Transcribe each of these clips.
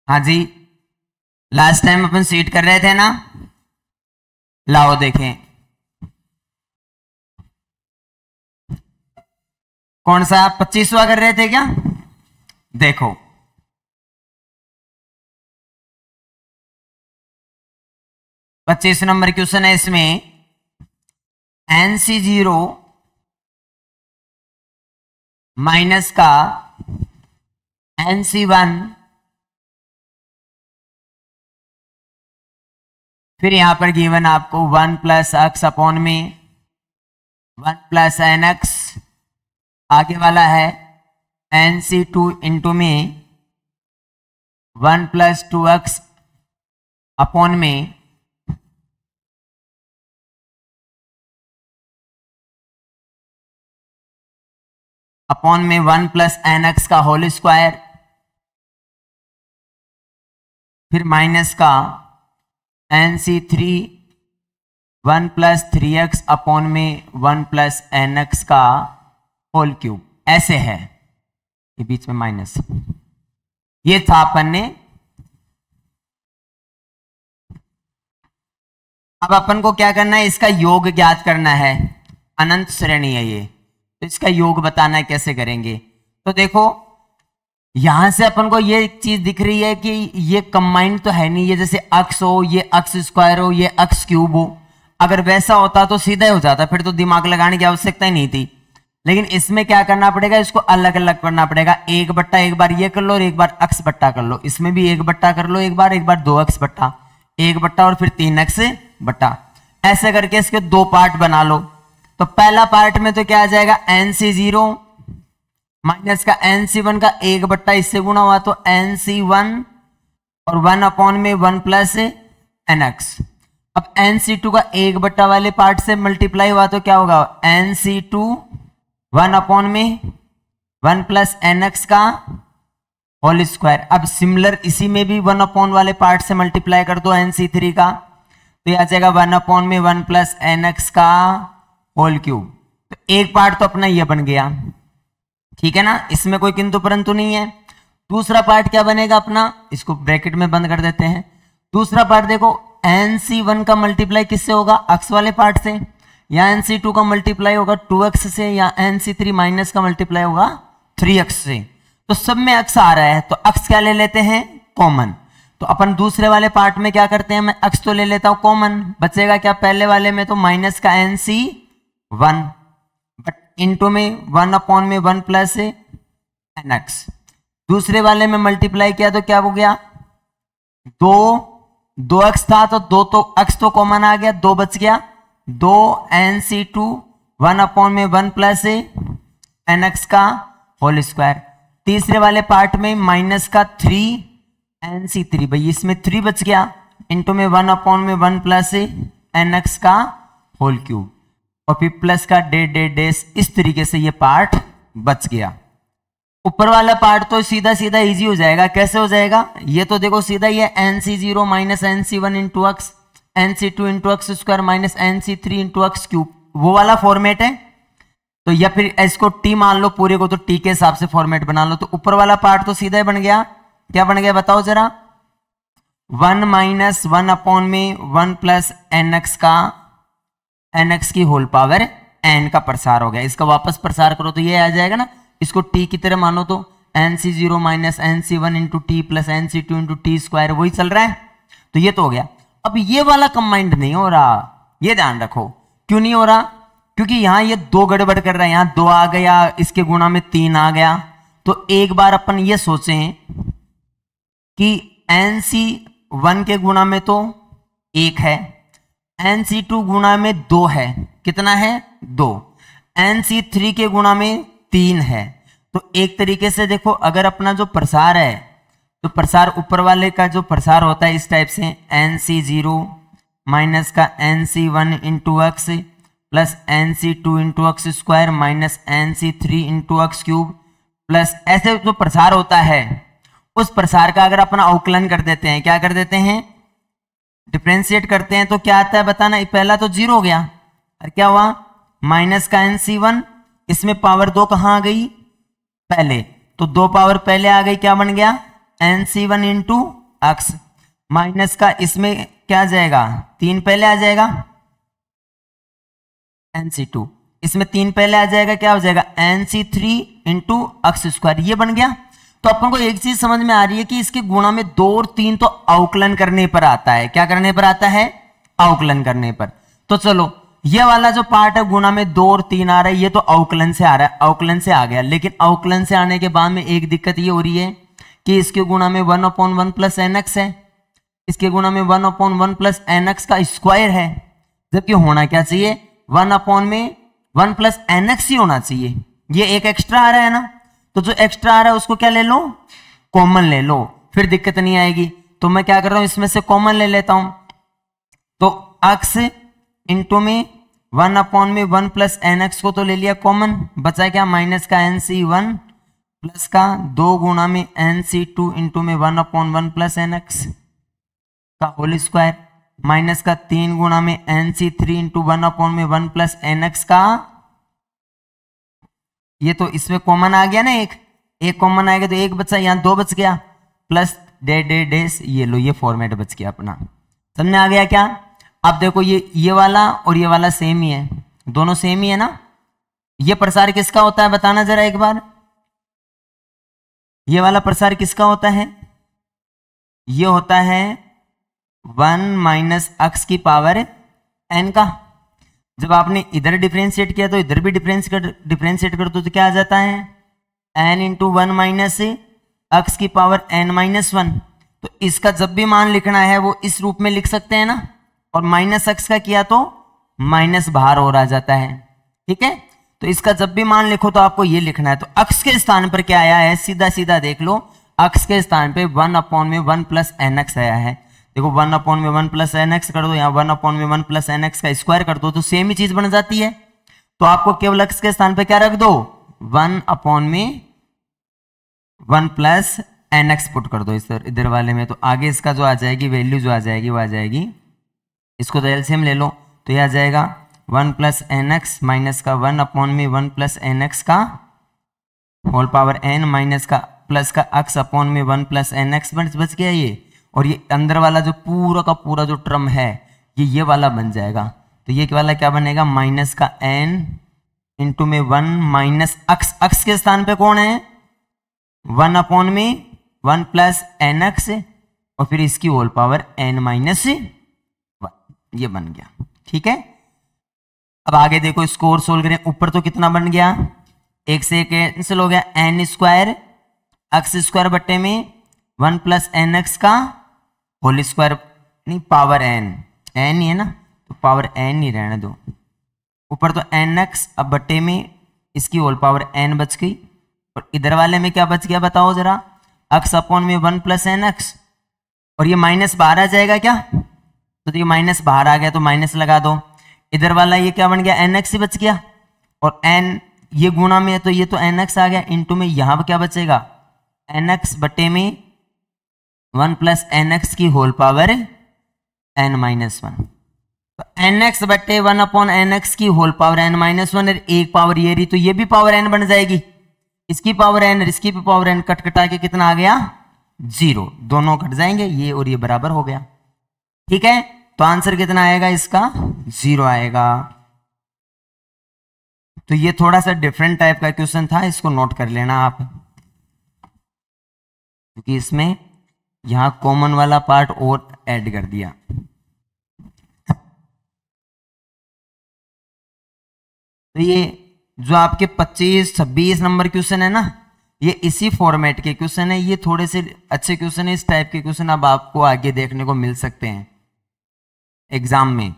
हाँ जी, last time अपन seat कर रहे थे ना, लाओ देखें कौन सा 25वां कर रहे थे क्या? देखो 25 नंबर क्वेश्चन है, इसमें NC0 माइनस का NC1, फिर यहां पर गिवन आपको 1 प्लस एक्स अपॉन में 1 प्लस एन एक्स, आगे वाला है NC2 इंटू में 1 प्लस 2x अपॉन में अपॉन में 1 प्लस एन एक्स का होल स्क्वायर, फिर माइनस का NC3 1 प्लस 3x अपॉन में 1 प्लस एन एक्स का होल क्यूब, ऐसे है, ये बीच में माइनस, ये था अपन ने। अब अपन को क्या करना है, इसका योग ज्ञात करना है, अनंत श्रेणी है ये, तो इसका योग बताना है, कैसे करेंगे? तो देखो यहां से अपन को ये चीज दिख रही है कि ये कंबाइंड तो है नहीं, ये जैसे अक्स हो, ये अक्स स्क्वायर हो, ये अक्स क्यूब हो, अगर वैसा होता तो सीधा ही हो जाता, फिर तो दिमाग लगाने की आवश्यकता ही नहीं थी। लेकिन इसमें क्या करना पड़ेगा, इसको अलग अलग करना पड़ेगा, एक बट्टा एक बार ये कर लो और एक बार अक्स बट्टा कर लो, इसमें भी एक बट्टा कर लो एक बार 2x बट्टा, एक बट्टा और फिर 3x बट्टा, ऐसे करके इसके दो पार्ट बना लो। तो पहला पार्ट में तो क्या आ जाएगा, NC0 माइनस का NC1 का एक बट्टा इससे गुणा हुआ तो NC1 और 1 अपॉन में 1 प्लस NX। अब NC2 का एक बट्टा वाले पार्ट से मल्टीप्लाई हुआ तो क्या होगा, NC2 1 अपॉन में 1 प्लस NX का होल स्क्वायर। अब सिमिलर इसी में भी 1 अपॉन वाले पार्ट से मल्टीप्लाई कर दो NC3 का, तो यह आ जाएगा 1 अपॉन में 1 प्लस NX का होल क्यूब। तो एक पार्ट तो अपना यह बन गया, ठीक है ना, इसमें कोई किंतु परंतु नहीं है। दूसरा पार्ट क्या बनेगा अपना, इसको ब्रैकेट में बंद कर देते हैं। दूसरा पार्ट देखो, NC1 का मल्टीप्लाई किससे होगा, अक्स वाले पार्ट से, या NC2 का मल्टीप्लाई होगा 2x से, या NC3 माइनस का मल्टीप्लाई होगा 3x से। तो सब में अक्स आ रहा है, तो अक्स क्या ले लेते हैं, कॉमन। तो अपन दूसरे वाले पार्ट में क्या करते हैं, मैं अक्स तो ले लेता हूं कॉमन, बचेगा क्या पहले वाले में, तो माइनस का NC1 बट इंटू में 1 अपॉन में 1 प्लस NX। दूसरे वाले में मल्टीप्लाई किया तो क्या हो गया, 2 अक्स था तो 2 तो अक्स तो कॉमन आ गया, 2 बच गया, 2 NC2 1 अपॉन में 1 प्लस NX का होल स्क्वायर। तीसरे वाले पार्ट में माइनस का 3 NC3, भाई इसमें 3 बच गया, इंटू में 1 अपॉन में 1 प्लस NX का होल क्यूब, और फिर प्लस का डेश, इस तरीके से ये पार्ट बच गया। ऊपर वाला पार्ट तो सीधा सीधा इजी हो जाएगा, कैसे हो जाएगा, ये तो देखो सीधा ही है, NC0 माइनस NC1 इंटू अक्स, NC2 इंटू अक्स square minus NC3 into x cube, वो वाला फॉर्मेट है। तो या फिर इसको टी मान लो पूरे को, तो टी के हिसाब से फॉर्मेट बना लो। तो ऊपर वाला पार्ट तो सीधा ही बन गया, क्या बन गया बताओ जरा, 1 माइनस 1 अपॉन में 1 प्लस NX का, NX की होल पावर n का प्रसार हो गया। इसका वापस प्रसार करो तो ये आ जाएगा ना, इसको t की तरह मानो तो NC0 minus NC1 into T plus NC2 into T square, वही चल रहा है। तो ये तो हो गया। अब ये वाला कंबाइंड नहीं हो रहा, ये ध्यान रखो, क्यों नहीं हो रहा, क्योंकि यहां ये 2 गड़बड़ कर रहा है, यहां 2 आ गया, इसके गुणा में 3 आ गया। तो एक बार अपन ये सोचें कि NC1 के गुणा में तो 1 है, NC2 गुणा में 2 है, कितना है 2, NC3 के गुणा में 3 है। तो एक तरीके से देखो, अगर अपना जो प्रसार है, तो प्रसार ऊपर वाले का जो प्रसार होता है इस टाइप से, NC0 माइनस का NC1 इंटू अक्स प्लस NC2 इंटू अक्स square minus NC3 into x cube plus, ऐसे जो प्रसार होता है उस प्रसार का अगर अपना अवकलन कर देते हैं, क्या कर देते हैं, डिफरेंशिएट करते हैं, तो क्या आता है बताना। पहला तो 0 हो गया, और क्या हुआ, माइनस का NC1, इसमें पावर 2 कहां आ गई, पहले, तो 2 पावर पहले आ गई, क्या बन गया NC1 इंटू एक्स माइनस का इसमें क्या आ जाएगा 3 पहले आ जाएगा NC2 इसमें 3 पहले आ जाएगा क्या हो जाएगा NC3 इंटू एक्स स्क्वायर ये बन गया। तो अपन को एक चीज समझ में आ रही है कि इसके गुणा में 2 और 3 तो अवकलन करने पर आता है। क्या करने पर आता है अवकलन करने पर। तो चलो ये वाला जो पार्ट है गुणा में 2 और 3 आ रहा है ये तो अवकलन से आ रहा है अवकलन से आ गया। लेकिन अवकलन से आने के बाद में एक दिक्कत ये हो रही है कि इसके गुणा में 1/1 प्लस nx है इसके गुणा में 1/1 प्लस nx का स्क्वायर है जबकि होना क्या चाहिए 1/1 प्लस nx ही होना चाहिए। ये एक एक्स्ट्रा आ रहा है ना तो जो एक्स्ट्रा आ रहा है उसको क्या ले लो कॉमन ले लो फिर दिक्कत नहीं आएगी। तो मैं क्या कर रहा हूं इसमें से कॉमन ले लेता हूं तो x इंटू में 1/1 प्लस nx को तो ले लिया कॉमन बचा क्या माइनस का NC1 प्लस का 2 गुणा में NC2 इंटू में 1/1 प्लस nx का होल स्क्वायर माइनस का 3 गुणा में NC3 इंटू 1/1 प्लस nx का ये तो इसमें कॉमन आ गया ना एक कॉमन आएगा तो एक बचा यहां 2 बच गया प्लस डे डे डेस ये लो ये फॉर्मेट बच गया अपना समझ में आ गया क्या। अब देखो ये वाला और ये वाला सेम ही है दोनों सेम ही है ना। ये प्रसार किसका होता है बताना जरा एक बार ये वाला प्रसार किसका होता है ये होता है 1 माइनस x की पावर n का। जब आपने इधर डिफरेंशिएट किया तो इधर भी डिफरेंशिएट कर दो तो क्या आ जाता है n इंटू 1 माइनस x की पावर n माइनस 1। तो इसका जब भी मान लिखना है वो इस रूप में लिख सकते हैं ना और माइनस x का किया तो माइनस बाहर और आ जाता है ठीक है। तो इसका जब भी मान लिखो तो आपको ये लिखना है। तो x के स्थान पर क्या आया है सीधा सीधा देख लो x के स्थान पे 1/1 प्लस nx आया है। देखो 1/1 प्लस nx कर दो यहाँ 1/1 प्लस nx का स्क्वायर कर दो तो सेम ही चीज बन जाती है। तो आपको केवल x के स्थान पे क्या रख दो 1/1 प्लस nx पुट कर दो इधर वाले में। तो आगे इसका जो आ जाएगी वैल्यू जो आ जाएगी वो आ जाएगी इसको तो एलसीएम ले लो तो यह आ जाएगा 1 प्लस nx माइनस का 1/1 प्लस nx का होल पावर n माइनस का प्लस का x/1 प्लस nx बच गया ये। और ये अंदर वाला जो पूरा का पूरा जो टर्म है ये वाला बन जाएगा। तो ये वाला क्या बनेगा माइनस का n इंटू में 1 माइनस x के स्थान पे कौन है 1/1 प्लस nx और फिर इसकी होल पावर n माइनस 1 ये बन गया ठीक है। अब आगे देखो इसको और सोल्व करें ऊपर तो कितना बन गया एक से एक कैंसिल हो गया n स्क्वायर x स्क्वायर बट्टे में 1 प्लस nx का होल स्क्वायर नहीं पावर n ही है ना तो पावर n ही रहने दो ऊपर तो nx अब बट्टे में इसकी होल पावर n बच गई और इधर वाले में क्या बच गया बताओ जरा x/1 प्लस nx और ये माइनस बाहर आ जाएगा क्या तो ये माइनस बाहर आ गया तो माइनस लगा दो। इधर वाला ये क्या बन गया nx ही बच गया और n ये गुणा में है तो ये तो nx आ गया इंटू में यहां पर क्या बचेगा nx बटे में 1 प्लस nx की होल पावर n माइनस 1। तो nx बटे 1/nx की होल पावर n माइनस 1 एक पावर ये रही तो ये भी पावर n बन जाएगी इसकी पावर n और इसकी भी पावर n कट कटा के कितना आ गया 0 दोनों कट जाएंगे ये और ये बराबर हो गया ठीक है। तो आंसर कितना आएगा इसका 0 आएगा। तो ये थोड़ा सा डिफरेंट टाइप का क्वेश्चन था इसको नोट कर लेना आप क्योंकि इसमें यहां कॉमन वाला पार्ट और ऐड कर दिया। तो ये जो आपके 25-26 नंबर क्वेश्चन है ना ये इसी फॉर्मेट के क्वेश्चन है। ये थोड़े से अच्छे क्वेश्चन है इस टाइप के क्वेश्चन अब आपको आगे देखने को मिल सकते हैं एग्जाम में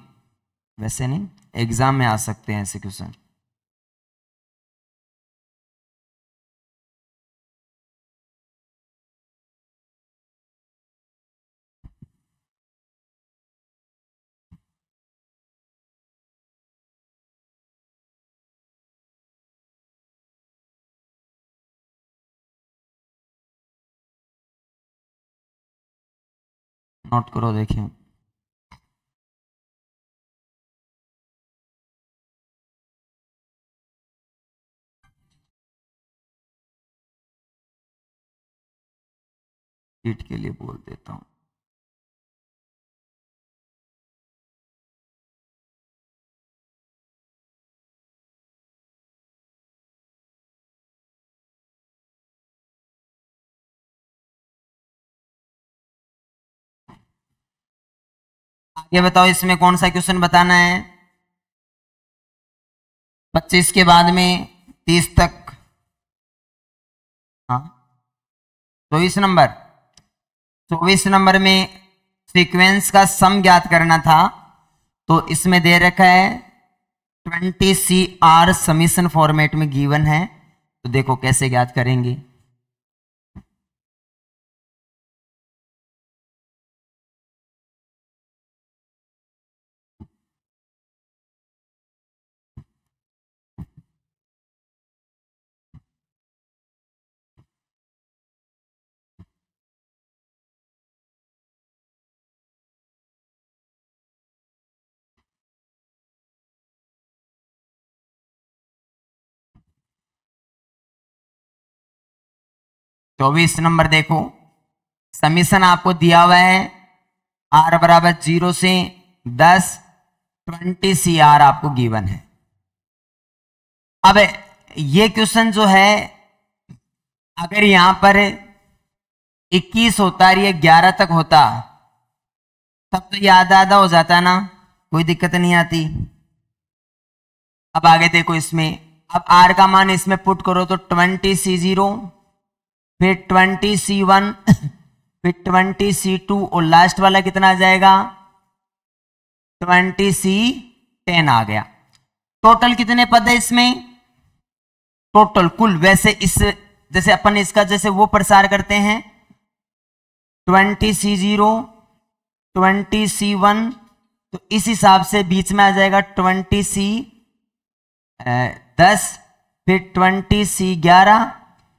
वैसे नहीं एग्जाम में आ सकते हैं ऐसे क्वेश्चन। नोट करो देखिए शीट के लिए बोल देता हूं। आगे बताओ इसमें कौन सा क्वेश्चन बताना है। 25 के बाद में 30 तक, हाँ 24 नंबर। 24 नंबर में सीक्वेंस का सम ज्ञात करना था, तो इसमें दे रखा है 20CR समीशन फॉर्मेट में गिवन है। तो देखो कैसे ज्ञात करेंगे। चौबीस नंबर देखो, समीशन आपको दिया हुआ है R बराबर 0 से 10, 20CR आपको गिवन है। अब ये क्वेश्चन जो है, अगर यहां पर 21 होता और ये 11 तक होता, तब तो ये आधा आधा हो जाता ना, कोई दिक्कत नहीं आती। अब आगे देखो इसमें, अब R का मान इसमें पुट करो तो 20C0, फिर 20C1, फिर 20C2 और लास्ट वाला कितना आ जाएगा 20C10 आ गया। टोटल कितने पद है इसमें, टोटल कुल, वैसे इस जैसे अपन इसका जैसे वो प्रसार करते हैं 20C0, 20C1, तो इस हिसाब से बीच में आ जाएगा 20C10, फिर 20C11,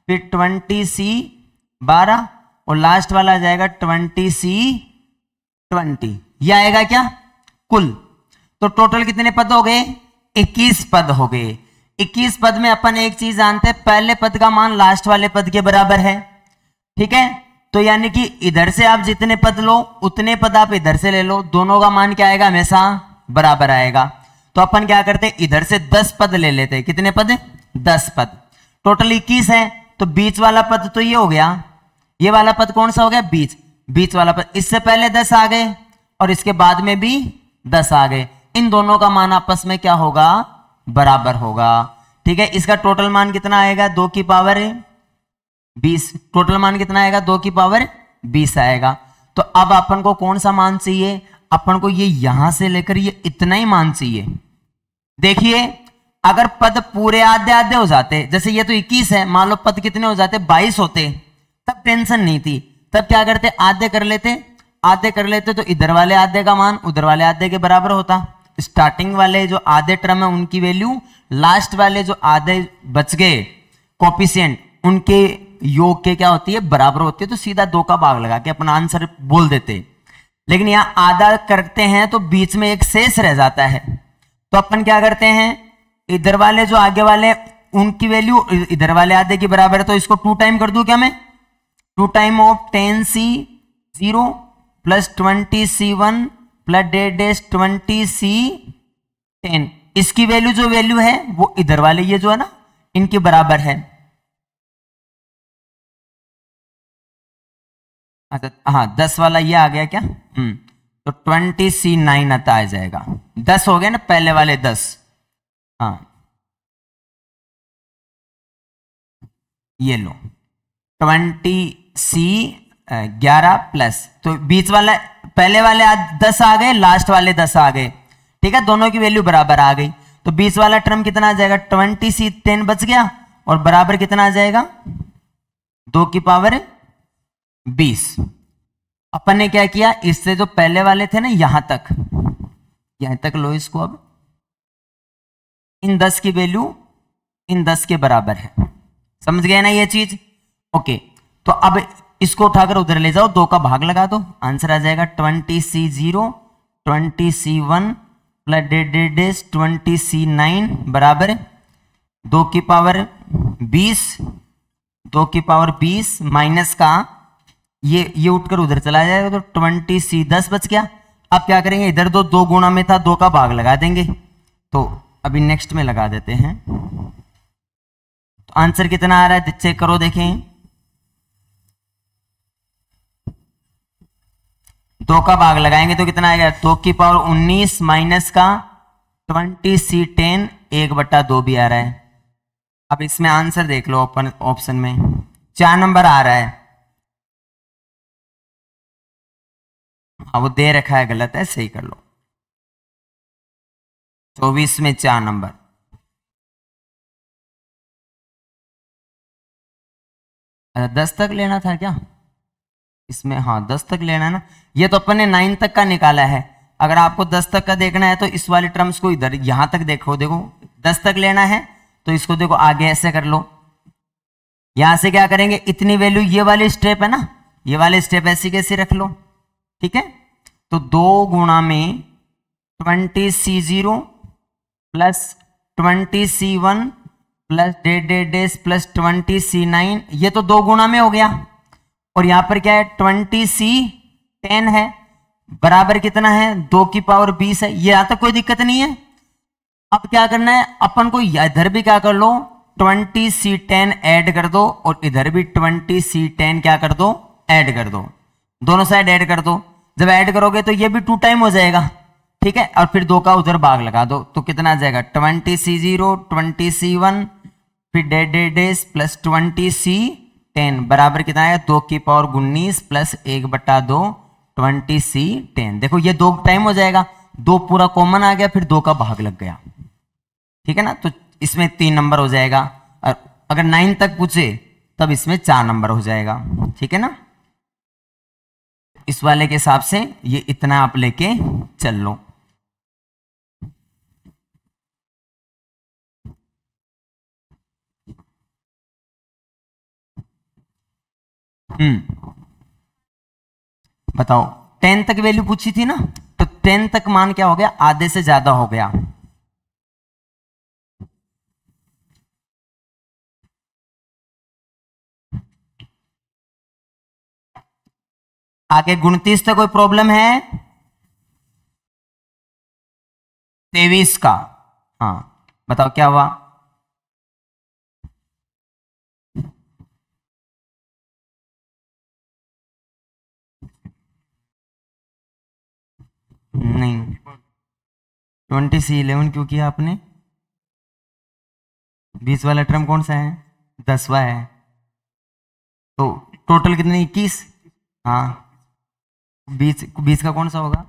फिर 20C12 और लास्ट वाला आ जाएगा 20C20। यह आएगा क्या कुल। तो टोटल कितने पद हो गए 21 पद हो गए। 21 पद में अपन एक चीज जानते हैं, पहले पद का मान लास्ट वाले पद के बराबर है, ठीक है। तो यानी कि इधर से आप जितने पद लो उतने पद आप इधर से ले लो, दोनों का मान क्या आएगा हमेशा बराबर आएगा। तो अपन क्या करते, इधर से 10 पद ले लेते। कितने पद 10 पद, टोटल 21 है। तो बीच वाला पद तो ये हो गया, ये वाला पद कौन सा हो गया बीच वाला पद। इससे पहले 10 आ गए और इसके बाद में भी 10 आ गए, इन दोनों का मान आपस में क्या होगा बराबर होगा, ठीक है। इसका टोटल मान कितना आएगा 2 की पावर 20, टोटल मान कितना आएगा 2 की पावर 20 आएगा। तो अब अपन को कौन सा मान चाहिए, अपन को ये यहां से लेकर ये इतना ही मान चाहिए। देखिए अगर पद पूरे आधे आधे हो जाते, जैसे ये तो 21 है, मान लो पद कितने हो जाते 22 होते, तब टेंशन नहीं थी। तब क्या करते आधे कर लेते, आधे कर लेते तो इधर वाले आधे का मान उधर वाले आधे के बराबर होता। स्टार्टिंग वाले जो आधे टर्म है उनकी वैल्यू लास्ट वाले जो आधे बच गए कोफिशिएंट उनके योग के क्या होती है बराबर होती है। तो सीधा 2 का भाग लगा के अपना आंसर बोल देते। लेकिन यहां आधा करते हैं तो बीच में एक शेष रह जाता है, तो अपन क्या करते हैं इधर वाले जो आगे वाले उनकी वैल्यू इधर वाले आधे की बराबर है, तो इसको 2 टाइम कर दूं क्या मैं, 2 time of 10C0 plus 20C1 plus डेस 20C10, इसकी वैल्यू जो वैल्यू है वो इधर वाले ये जो है ना इनके बराबर है। अच्छा हाँ 10 वाला ये आ गया क्या, तो 20C9 आता आ जाएगा। 10 हो गए ना पहले वाले 10, हाँ ये लो 20C11 प्लस, तो बीच वाला पहले वाले 10 आ गए, लास्ट वाले 10 आ गए, ठीक है, दोनों की वैल्यू बराबर आ गई। तो बीच वाला टर्म कितना आ जाएगा 20C10 बच गया और बराबर कितना आ जाएगा 2 की पावर 20। अपन ने क्या किया, इससे जो पहले वाले थे ना यहां तक लो इसको, अब इन 10 की वैल्यू इन 10 के बराबर है, समझ गए ना ये चीज। ओके तो अब इसको उठाकर उधर ले जाओ, 2 का भाग लगा दो, आंसर आ जाएगा 20C0 20C1 प्लस डेस 20C9 बराबर 2 की पावर 20 माइनस का ये उठकर उधर चला जाएगा तो 20c 10 बच गया। अब क्या करेंगे, इधर दो गुणा में था, 2 का भाग लगा देंगे। तो अभी नेक्स्ट में लगा देते हैं। तो आंसर कितना आ रहा है चेक करो, देखें। 2 का भाग लगाएंगे तो कितना आएगा, 2 की पावर 19 माइनस का 20c 10 1/2 भी आ रहा है। अब इसमें आंसर देख लो, ओपन ऑप्शन में 4 नंबर आ रहा है। हाँ वो दे रखा है, गलत है, सही कर लो। 24 में 4 नंबर। अच्छा 10 तक लेना था क्या इसमें? हाँ 10 तक लेना है ना। ये तो अपन ने 9 तक का निकाला है। अगर आपको 10 तक का देखना है तो इस वाले टर्म्स को इधर यहां तक देखो, 10 तक लेना है तो इसको देखो आगे ऐसे कर लो। यहां से क्या करेंगे, इतनी वैल्यू, ये वाली स्टेप है ना, ये वाले स्टेप ऐसी कैसे रख लो, ठीक है। तो 2 गुणा में 20c0 plus 20c1 plus dash plus 20c9, ये तो 2 गुणा में हो गया। और यहां पर क्या है, 20c10 है, बराबर कितना है, 2 की पावर 20 है। ये यहां तक कोई दिक्कत नहीं है। अब क्या करना है अपन को, इधर भी क्या कर लो, 20c10 ऐड कर दो और इधर भी 20c10 क्या कर दो, ऐड कर दो। दोनों साइड ऐड कर दो। जब ऐड करोगे तो ये भी 2 टाइम हो जाएगा, ठीक है। और फिर 2 का उधर भाग लगा दो तो कितना आ जाएगा, 20c0 20c1 फिर डेस प्लस 20c10 बराबर कितना है, 2 की पावर 19 प्लस 1/2 20c10। देखो ये 2 टाइम हो जाएगा, 2 पूरा कॉमन आ गया, फिर 2 का भाग लग गया, ठीक है ना। तो इसमें 3 नंबर हो जाएगा। और अगर 9 तक पूछे तब इसमें 4 नंबर हो जाएगा, ठीक है ना। इस वाले के हिसाब से ये इतना आप लेके चल लो। बताओ 10 तक वैल्यू पूछी थी ना, तो 10 तक मान क्या हो गया, आधे से ज्यादा हो गया। आगे 29 तक कोई प्रॉब्लम है? 23 का, हाँ बताओ क्या हुआ। नहीं 20c11 क्यों किया आपने? 20 वाला टर्म कौन सा है, 10वां है। तो टोटल कितने, 21। हाँ 20 का कौन सा होगा,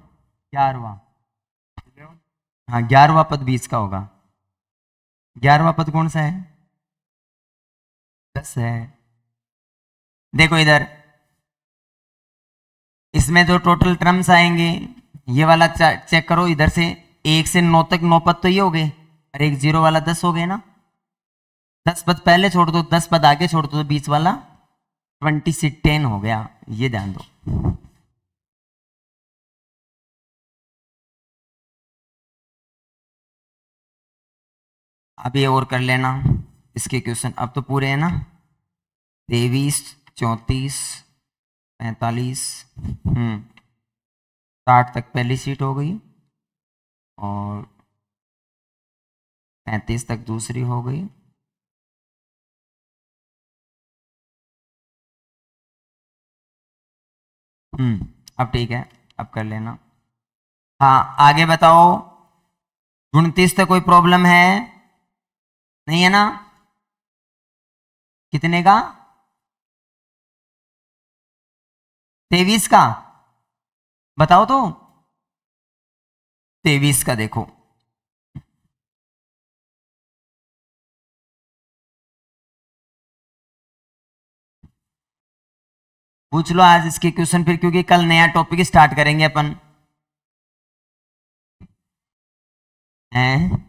11वां। हाँ 11वां पद 20 का होगा। 11वां पद कौन सा है, 10 है। देखो इधर इसमें जो टोटल टर्म्स आएंगे, ये वाला चेक करो, इधर से 1 से 9 तक 9 पद तो ये हो गए, और एक 0 वाला 10 हो गए ना। 10 पद पहले छोड़ दो, 10 पद आगे छोड़ दो, तो 20 वाला 20 से 10 हो गया, ये ध्यान दो। अब ये और कर लेना इसके क्वेश्चन, अब तो पूरे है ना, 23 34 45 60 तक पहली सीट हो गई और 35 तक दूसरी हो गई। अब ठीक है, अब कर लेना। हाँ आगे बताओ, 29 तक कोई प्रॉब्लम है? नहीं है ना। कितने का, 23 का बताओ तो। 23 का देखो, पूछ लो आज इसके क्वेश्चन फिर, क्योंकि कल नया टॉपिक स्टार्ट करेंगे अपन। हैं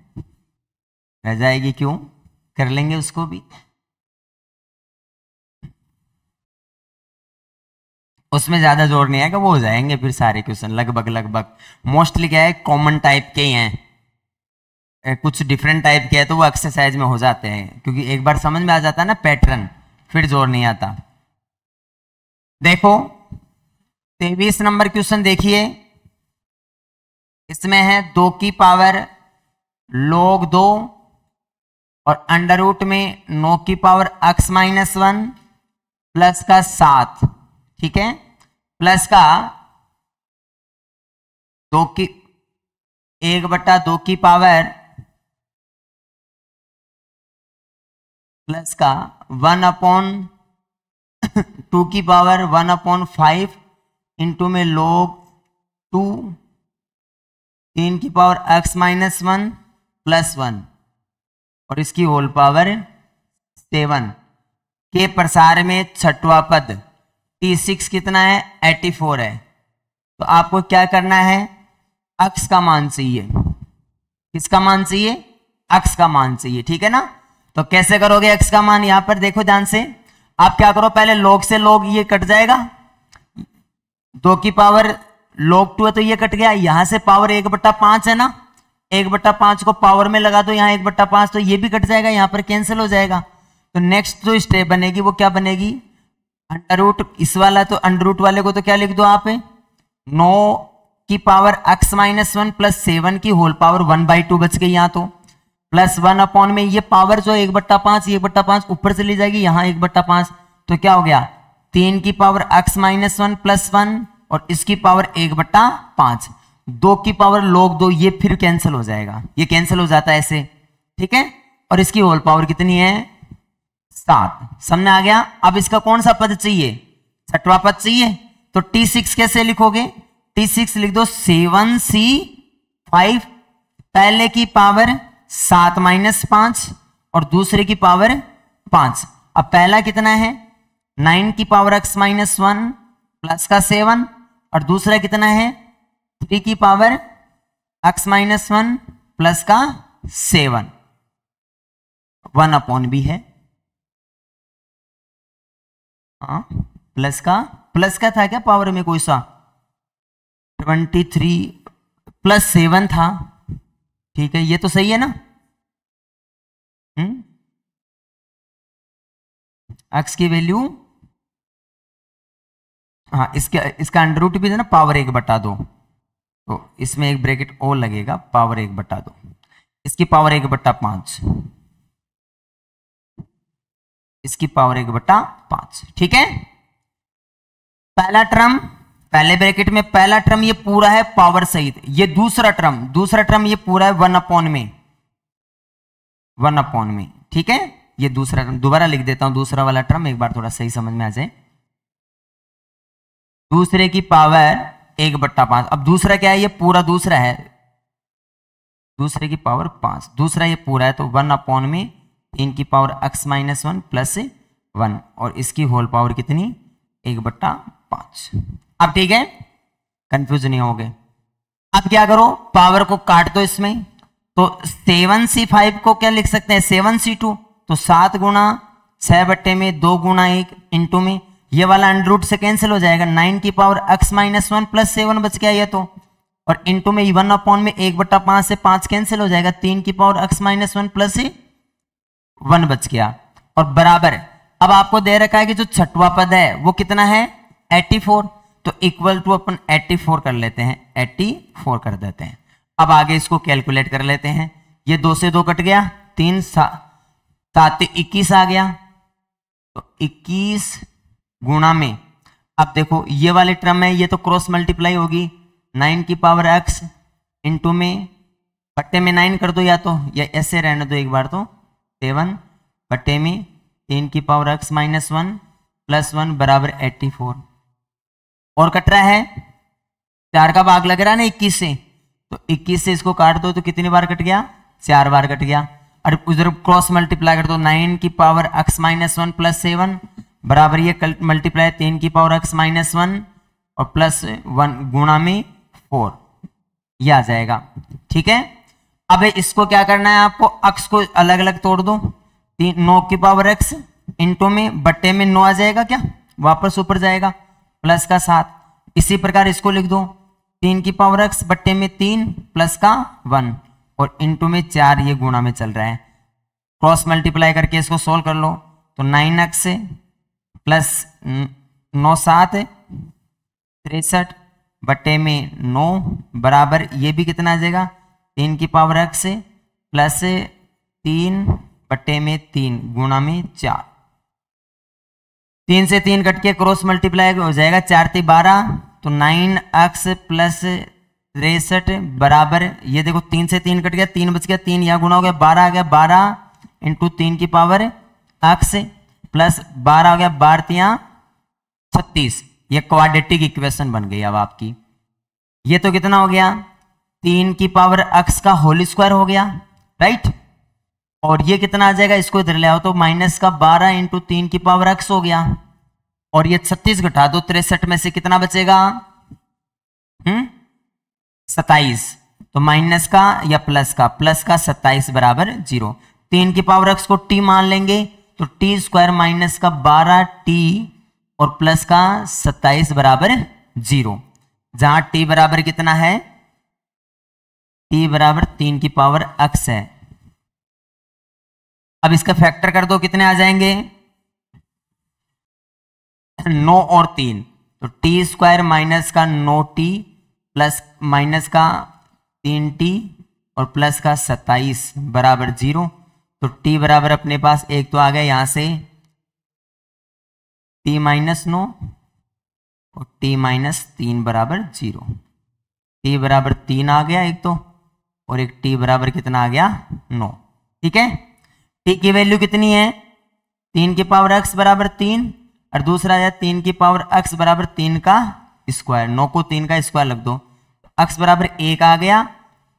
रह जाएगी क्यों, कर लेंगे उसको भी। उसमें ज्यादा जोर नहीं आएगा, वो हो जाएंगे फिर सारे क्वेश्चन लगभग लगभग। मोस्टली क्या है, कॉमन टाइप के ही हैं, कुछ डिफरेंट टाइप के है तो वो एक्सरसाइज में हो जाते हैं, क्योंकि एक बार समझ में आ जाता है ना पैटर्न, फिर जोर नहीं आता। देखो 23 नंबर क्वेश्चन देखिए, इसमें है 2 की पावर log 2 और अंडर रूट में 9 की पावर x-1 प्लस का 7, ठीक है, प्लस का 2 की 1/2 की पावर प्लस का 1/2 की पावर 1/5 इंटू में log 2 3 की पावर x-1 प्लस 1 और इसकी होल पावर 7 के प्रसार में छठवां पद T6 कितना है 84 है। तो आपको क्या करना है, x का मान चाहिए। किसका मान चाहिए, x का मान चाहिए, ठीक है ना। तो कैसे करोगे x का मान, यहां पर देखो ध्यान से, आप क्या करो, पहले log से log ये कट जाएगा, 2 की पावर log 2 है तो ये कट गया, यहां से पावर 1/5 है ना, 1/5 को पावर में लगा दो, यहाँ 1/5 तो ये भी कट जाएगा, यहां पर कैंसिल हो जाएगा। तो नेक्स्ट जो स्टेप बनेगी वो क्या बनेगी, अंडर रूट, इस वाला तो अंडर रूट वाले को तो क्या लिख दो आप, 9 की पावर x-1 प्लस 7 की होल पावर 1/2 बच गई यहाँ, तो प्लस 1 में ये पावर जो 1/5 ऊपर चली जाएगी, यहाँ 1/5 तो क्या हो गया 3 की पावर x-1 प्लस 1 और इसकी पावर 1/5, 2 की पावर log 2 ये फिर कैंसिल हो जाएगा, ये कैंसिल हो जाता है ऐसे, ठीक है, और इसकी होल पावर कितनी है 7। समझ आ गया। अब इसका कौन सा पद चाहिए, छठवां पद चाहिए, तो T6 कैसे लिखोगे, T6 लिख दो 7C5, पहले की पावर 7-5 और दूसरे की पावर 5। अब पहला कितना है 9 की पावर x-1 प्लस का 7 और दूसरा कितना है 3 की पावर x-1 प्लस का 7, 1/b है, हाँ प्लस का था क्या पावर में कोई सा, 23 प्लस 7 था, ठीक है, ये तो सही है ना। x की वैल्यू, हाँ इसका अंडर रूट भी है ना, पावर 1/2, तो इसमें एक ब्रैकेट और लगेगा, पावर 1/2, इसकी पावर 1/5, इसकी पावर 1/5, ठीक है। पहला टर्म पहले ब्रैकेट में, पहला टर्म ये पूरा है पावर सहित, ये दूसरा टर्म ये पूरा है 1/में, ठीक है। ये दूसरा टर्म दोबारा लिख देता हूं, दूसरा वाला टर्म एक बार थोड़ा सही समझ में आ जाए, दूसरे की पावर 1/5। अब दूसरा क्या है, ये पूरा दूसरा है, दूसरे की पावर 5, दूसरा ये पूरा है तो 1/में 3 की पावर x-1 प्लस 1 और इसकी होल पावर कितनी 1/5। अब ठीक है, कंफ्यूज नहीं हो गए। अब क्या करो, पावर को काट दो इसमें, तो 7C5 को क्या लिख सकते हैं 7C2, तो 7 गुणा 6/2 गुणा 1 इंटू में ये वाला अंडर रूट से कैंसिल हो जाएगा, 9 की पावर x-1 प्लस 7 बच गया ये तो, और इंटू में 1/में 1/5 से 5 कैंसिल हो जाएगा, 3 की पावर x-1 प्लस 1 बच गया, और बराबर अब आपको दे रखा है कि जो छठवां पद है वो कितना है 84, तो इक्वल टू अपन 84 कर लेते हैं, 84 कर देते हैं। अब आगे इसको कैलकुलेट कर लेते हैं, ये 2 से 2 कट गया, 3 7 21 आ गया, तो 21 गुणा में, अब देखो ये वाली टर्म है ये तो क्रॉस मल्टीप्लाई होगी, 9 की पावर x इंटू में बट्टे में 9 कर दो, या तो या ऐसे रहने दो एक बार, तो 7 बट्टे में 3 की पावर x-1 प्लस 1 बराबर 84, और कट रहा है 4 का भाग लग रहा है ना 21 से, तो 21 से इसको काट दो तो कितनी बार कट गया 4 बार कट गया, और उधर क्रॉस मल्टीप्लाई कर दो, 9 की पावर x-1 प्लस 7 बराबर ये मल्टीप्लाई 3 की पावर x-1 और प्लस 1 गुणा में 4, ये आ जाएगा, ठीक है। अब इसको क्या करना है आपको, x को अलग अलग तोड़ दो, 9 की पावर x इंटू में बट्टे में 9 आ जाएगा, क्या वापस ऊपर जाएगा, प्लस का 7, इसी प्रकार इसको लिख दो 3 की पावर x बट्टे में 3 प्लस का 1 और इंटू में 4, ये गुणा में चल रहा है, क्रॉस मल्टीप्लाई करके इसको सोल्व कर लो, तो 9x प्लस 9 7 63 बटे में 9 बराबर ये भी कितना आ जाएगा 3 की पावर x प्लस 3 बटे में 3 गुणा में 4। 3 से 3 कट के क्रॉस मल्टीप्लाई हो जाएगा 4 × 12 तो 9x प्लस 63 बराबर ये देखो 3 से 3 कट गया 3 बच गया 3 यहाँ गुणा हो गया 12 आ गया 12 इंटू 3 की पावर x प्लस 12 हो गया 12 36। ये क्वाड्रेटिक इक्वेशन बन गई अब आपकी। ये तो कितना हो गया 3 की पावर x का होल स्क्वायर हो गया राइट। और ये कितना आ जाएगा इसको इधर ले आओ तो माइनस का 12 इंटू 3 की पावर x हो गया। और ये 36 घटा दो 63 में से कितना बचेगा 27। तो माइनस का या प्लस का 27 बराबर 0। 3 की पावर x को t मान लेंगे तो t स्क्वायर माइनस का 12t और प्लस का 27 बराबर 0। जहां t बराबर कितना है t बराबर 3 की पावर x है। अब इसका फैक्टर कर दो कितने आ जाएंगे 9 और 3 तो t स्क्वायर माइनस का 9t प्लस माइनस का 3t और प्लस का 27 बराबर 0। तो t बराबर अपने पास एक तो आ गया यहां से t माइनस 9 और t माइनस 3 बराबर 0। t बराबर 3 आ गया एक तो और एक t बराबर कितना आ गया 9। ठीक है t की वैल्यू कितनी है 3 की पावर x बराबर 3 और दूसरा है 3 की पावर x बराबर 3 का स्क्वायर। 9 को 3 का स्क्वायर लग दो x बराबर 1 आ गया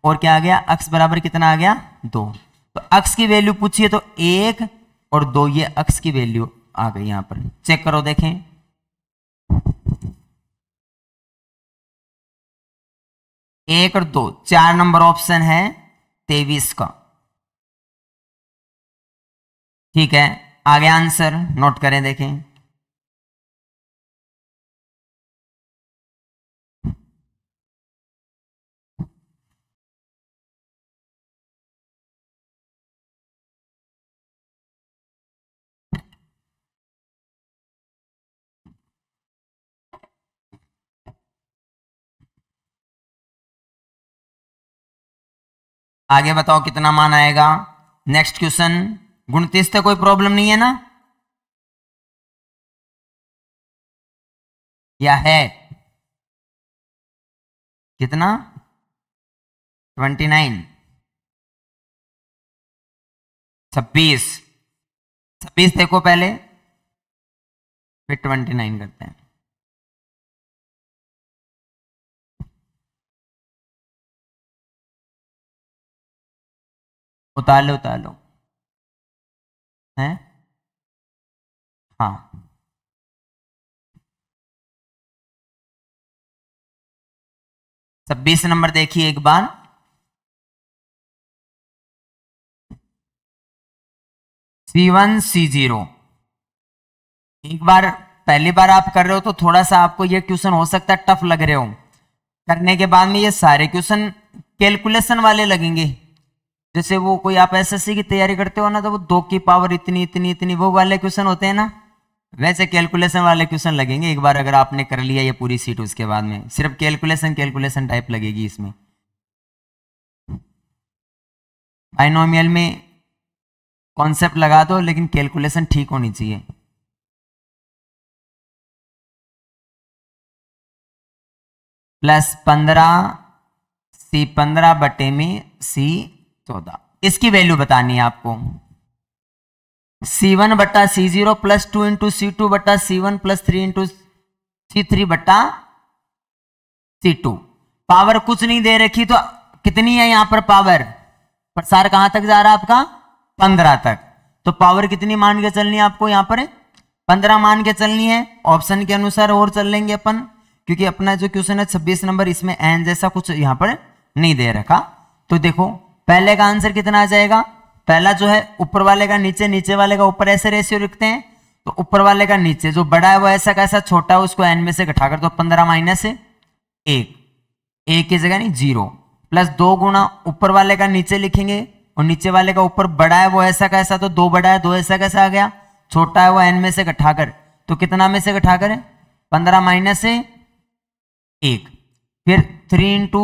और क्या आ गया x बराबर कितना आ गया 2। तो x की वैल्यू पूछिए तो 1 और 2 ये x की वैल्यू आ गई। यहां पर चेक करो देखें 1 और 2 4 नंबर ऑप्शन है 23 का। ठीक है आगे आंसर नोट करें देखें आगे बताओ कितना मान आएगा। नेक्स्ट क्वेश्चन 29 तक कोई प्रॉब्लम नहीं है ना या है कितना 29 26 देखो पहले फिर 29 करते हैं। उतार लो हैं हाँ 26 नंबर देखिए एक बार C1 C0। एक बार पहली बार आप कर रहे हो तो थोड़ा सा आपको ये क्वेश्चन हो सकता है टफ लग रहे हो। करने के बाद में ये सारे क्वेश्चन कैलकुलेशन वाले लगेंगे। जैसे वो कोई आप एसएससी की तैयारी करते हो ना तो वो 2 की पावर इतनी इतनी इतनी वो वाले क्वेश्चन होते हैं ना वैसे कैलकुलेशन वाले क्वेश्चन लगेंगे। एक बार अगर आपने कर लिया ये पूरी सीट उसके बाद में सिर्फ कैलकुलेशन टाइप लगेगी इसमें। बाइनोमियल में कॉन्सेप्ट लगा दो लेकिन कैलकुलेशन ठीक होनी चाहिए। प्लस 15 C15 बटे में C14 इसकी वैल्यू बतानी है आपको। C1 बटा C0 प्लस 2 इंटू C2 बटा C1 प्लस 3 इंटू C3 बटा C2। पावर कुछ नहीं दे रखी तो कितनी है यहां पर पावर प्रसार कहां तक जा रहा है आपका 15 तक। तो पावर कितनी मान के चलनी है आपको यहां पर 15 मान के चलनी है। ऑप्शन के अनुसार और चल लेंगे अपन क्योंकि अपना जो क्वेश्चन है 26 नंबर इसमें एन जैसा कुछ यहां पर नहीं दे रखा। तो देखो पहले का आंसर कितना आ जाएगा। पहला जो है ऊपर वाले का नीचे नीचे वाले का ऊपर ऐसे रेशियो लिखते हैं तो ऊपर वाले का नीचे जो बड़ा है वो ऐसा कैसा छोटा है उसको एन में से घटाकर दो 15 माइनस 1 की जगह नहीं 0 प्लस 2 गुना ऊपर वाले का नीचे लिखेंगे और नीचे वाले का ऊपर बड़ा है वो ऐसा कैसा तो 2 बड़ा है 2 ऐसा कैसा आ गया छोटा है वो एन में से घटाकर तो कितना में से घटाकर 15 माइनस 1। फिर 3 इंटू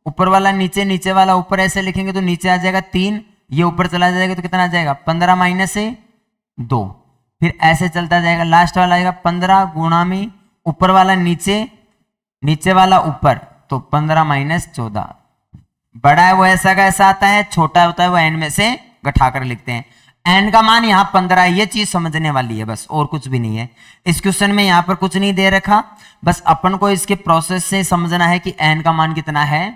ऊपर वाला नीचे, नीचे वाला ऊपर, ऐसे लिखेंगे तो नीचे आ जाएगा 3, ये ऊपर चला जाएगा तो कितना आ जाएगा 15 माइनस 2। फिर ऐसे चलता जाएगा, लास्ट वाला आएगा 15 गुणा में ऊपर वाला नीचे, नीचे वाला ऊपर, तो 15 माइनस 14। बड़ा है वो ऐसा का ऐसा आता है, छोटा होता है वो n में से घटाकर लिखते हैं। n का मान यहाँ 15 है, ये चीज समझने वाली है बस, और कुछ भी नहीं है। इस क्वेश्चन में यहाँ पर कुछ नहीं दे रखा, बस अपन को इसके प्रोसेस से समझना है कि n का मान कितना है,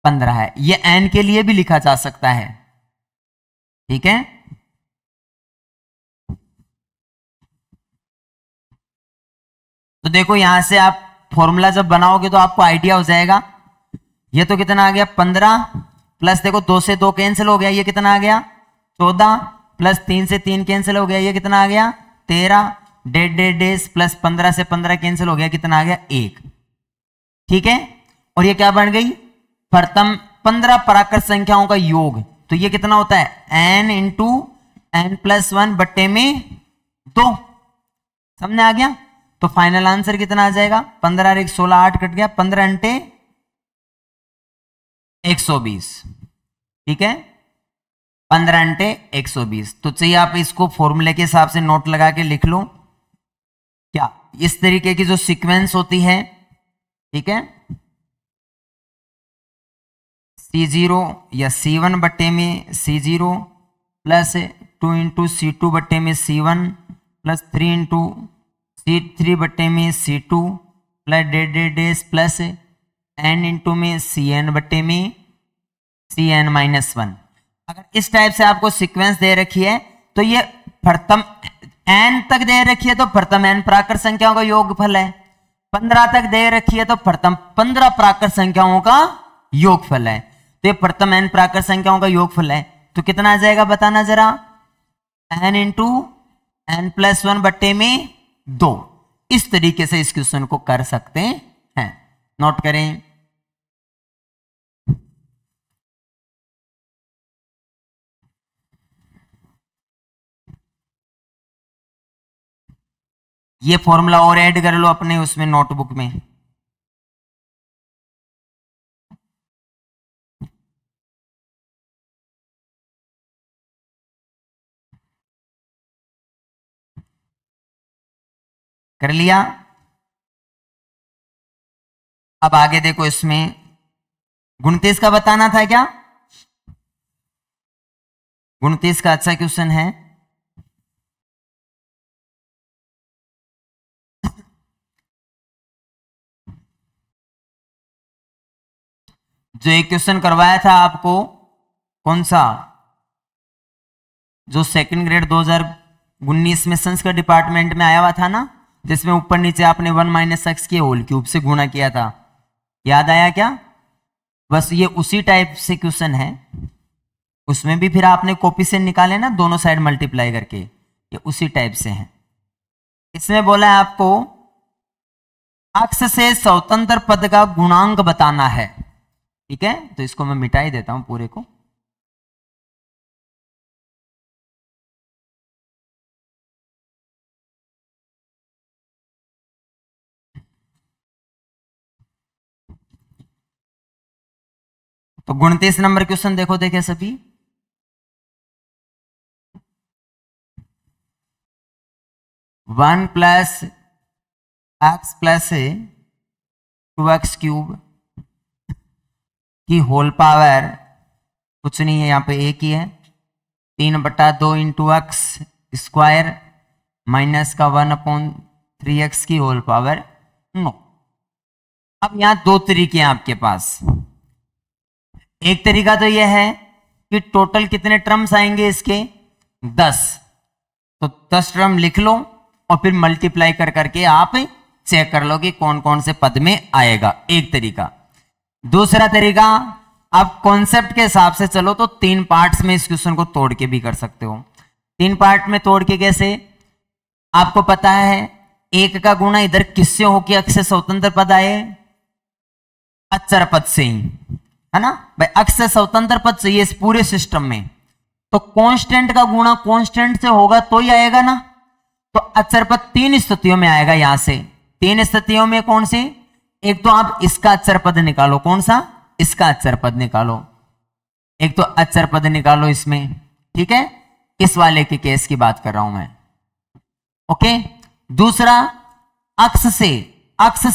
15 है। ये n के लिए भी लिखा जा सकता है, ठीक है। तो देखो यहां से आप फॉर्मूला जब बनाओगे तो आपको आइडिया हो जाएगा। ये तो कितना आ गया 15 प्लस, देखो 2 से 2 कैंसिल हो गया, ये कितना आ गया 14 प्लस 3 से 3 कैंसिल हो गया, ये कितना आ गया 13, डेढ़ डेढ़ डेज प्लस 15 से 15 कैंसिल हो गया, कितना आ गया 1, ठीक है। और ये क्या बन गई, प्रथम 15 प्राकृत संख्याओं का योग। तो ये कितना होता है n इंटू n प्लस 1 बट्टे में 2, समझ आ गया। तो फाइनल आंसर कितना आ जाएगा 15 और 1 16, 8 कट गया, 15 अंटे 120, ठीक है, 15 अंटे 120। तो चाहिए आप इसको फॉर्मूले के हिसाब से नोट लगा के लिख लो। क्या इस तरीके की जो सीक्वेंस होती है, ठीक है, C0 या C1 बट्टे में C0 प्लस 2 इंटू C2 बट्टे में C1 प्लस 3 इंटू C3 बट्टे में C2 प्लस डेढ़ डेढ़ डेज प्लस n इंटू में Cn बट्टे में Cn माइनस 1। अगर इस टाइप से आपको सीक्वेंस दे रखी है तो ये प्रथम n तक दे रखी है तो प्रथम n प्राकृत संख्याओं का योगफल है, 15 तक दे रखी है तो प्रथम 15 प्राकृत संख्याओं का योगफल है। तो ये प्रथम n प्राकृत संख्याओं का योगफल है, तो कितना आ जाएगा बताना जरा, n इंटू n प्लस 1 बट्टे में 2। इस तरीके से इस क्वेश्चन को कर सकते हैं, नोट करें। ये फॉर्मूला और ऐड कर लो अपने उसमें नोटबुक में। कर लिया। अब आगे देखो, इसमें 29 का बताना था क्या, 29 का अच्छा क्वेश्चन है। जो एक क्वेश्चन करवाया था आपको, कौन सा, जो सेकंड ग्रेड 2019 में संस्कृत डिपार्टमेंट में आया हुआ था ना, जिसमें ऊपर नीचे आपने 1 माइनस एक्स के होल क्यूब से गुणा किया था, याद आया क्या। बस ये उसी टाइप से क्वेश्चन है, उसमें भी फिर आपने कोफिशिएंट निकाले ना दोनों साइड मल्टीप्लाई करके, ये उसी टाइप से है। इसमें बोला है आपको अक्ष से स्वतंत्र पद का गुणांक बताना है, ठीक है। तो इसको मैं मिटा ही देता हूं पूरे को। तो 29 नंबर क्वेश्चन देखो, देखे सभी, one plus x plus 2x cube की होल पावर, कुछ नहीं है यहाँ पे एक ही है, 3/2 इंटू एक्स स्क्वायर माइनस का 1/3x की होल पावर 9। अब यहाँ दो तरीके हैं आपके पास। एक तरीका तो यह है कि टोटल कितने टर्म्स आएंगे इसके, 10, तो 10 टर्म लिख लो और फिर मल्टीप्लाई कर करके आप चेक कर लो कि कौन कौन से पद में आएगा, एक तरीका। दूसरा तरीका, आप कॉन्सेप्ट के हिसाब से चलो तो 3 पार्ट्स में इस क्वेश्चन को तोड़ के भी कर सकते हो। 3 पार्ट में तोड़ के कैसे, आपको पता है एक का गुणा इधर किससे हो कि अक्ष से स्वतंत्र पद आए, अचर पद से ही, है ना भाई, अक्ष से स्वतंत्र पद चाहिए इस पूरे सिस्टम में, तो कांस्टेंट का गुणा कांस्टेंट से होगा तो ही आएगा ना। तो अचर पद 3 स्थितियों में आएगा, यहां से 3 स्थितियों में कौन सी, एक तो आप इसका अचर पद निकालो, कौन सा, इसका अचर पद निकालो, एक तो अचर पद निकालो इसमें, ठीक है, इस वाले के केस की बात कर रहा हूं मैं। ओके, दूसरा अक्स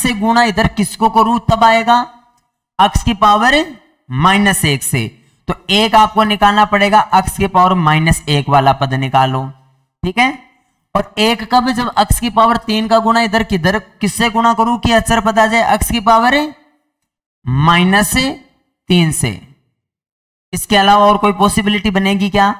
से गुणा इधर किसको करूं तब आएगा, अक्स की पावर -1 से, तो एक आपको निकालना पड़ेगा, अक्स की पावर -1 वाला पद निकालो, ठीक है। और एक कब, जब अक्स की पावर 3 का गुणा इधर किधर किससे गुणा करूं कि अचर पद आ जाए, अक्स की पावर -3 से। इसके अलावा और कोई पॉसिबिलिटी बनेगी क्या,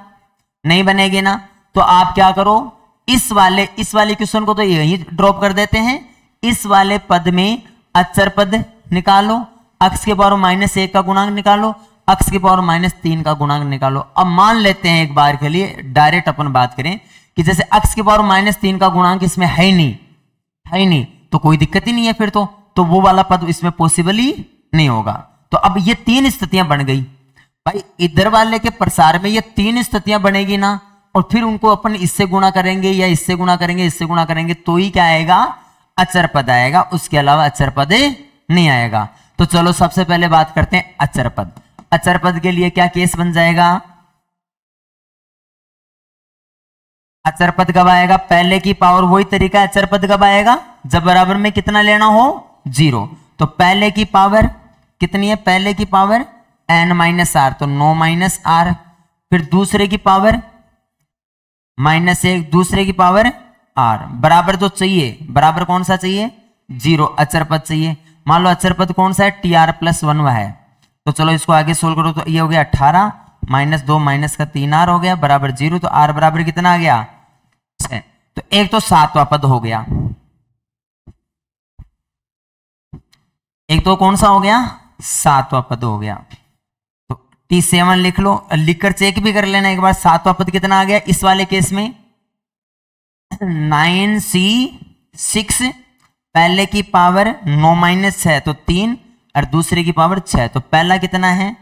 नहीं बनेगी ना। तो आप क्या करो, इस वाले क्वेश्चन को तो यही ड्रॉप कर देते हैं, इस वाले पद में अचर पद निकालो, अक्स के पावर -1 का गुणांक निकालो, अक्स की पावर -3 का गुणांक निकालो। अब मान लेते हैं एक बार के लिए डायरेक्ट अपन बात करें कि जैसे अक्स की पावर -3 का गुणांक इसमें है ही नहीं, तो कोई दिक्कत ही नहीं है फिर तो वो वाला पद इसमें पॉसिबल ही नहीं होगा। तो अब ये 3 स्थितियां बन गई भाई, इधर वाले के प्रसार में ये 3 स्थितियां बनेगी ना, और फिर उनको अपन इससे गुणा करेंगे या इससे गुणा करेंगे, इससे गुणा करेंगे, तो ही क्या आएगा, अचर पद आएगा, उसके अलावा अचर पद नहीं आएगा। तो चलो सबसे पहले बात करते हैं अचर पद। अचर पद के लिए क्या केस बन जाएगा, अचर पद कब आएगा, पहले की पावर, वही तरीका, अचर पद कब आएगा, जब बराबर में कितना लेना हो, 0। तो पहले की पावर कितनी है, पहले की पावर n-r, तो 9 r, फिर दूसरे की पावर -1, दूसरे की पावर r, बराबर जो चाहिए, बराबर कौन सा चाहिए, 0, अचर पद चाहिए। मान लो अचर पद कौन सा है, tr+1 है। तो चलो इसको आगे सोल्व करो, तो ये हो गया 18 -2 -3r हो गया बराबर 0, तो r बराबर कितना आ गया, 6। तो एक तो 7वां पद हो गया, एक तो कौन सा हो गया, 7वां पद हो गया। तो T7 लिख लो, लिखकर चेक भी कर लेना एक बार, 7वां पद कितना आ गया इस वाले केस में, 9c6, पहले की पावर 9 - 6 तो 3, और दूसरे की पावर 6, तो पहला कितना है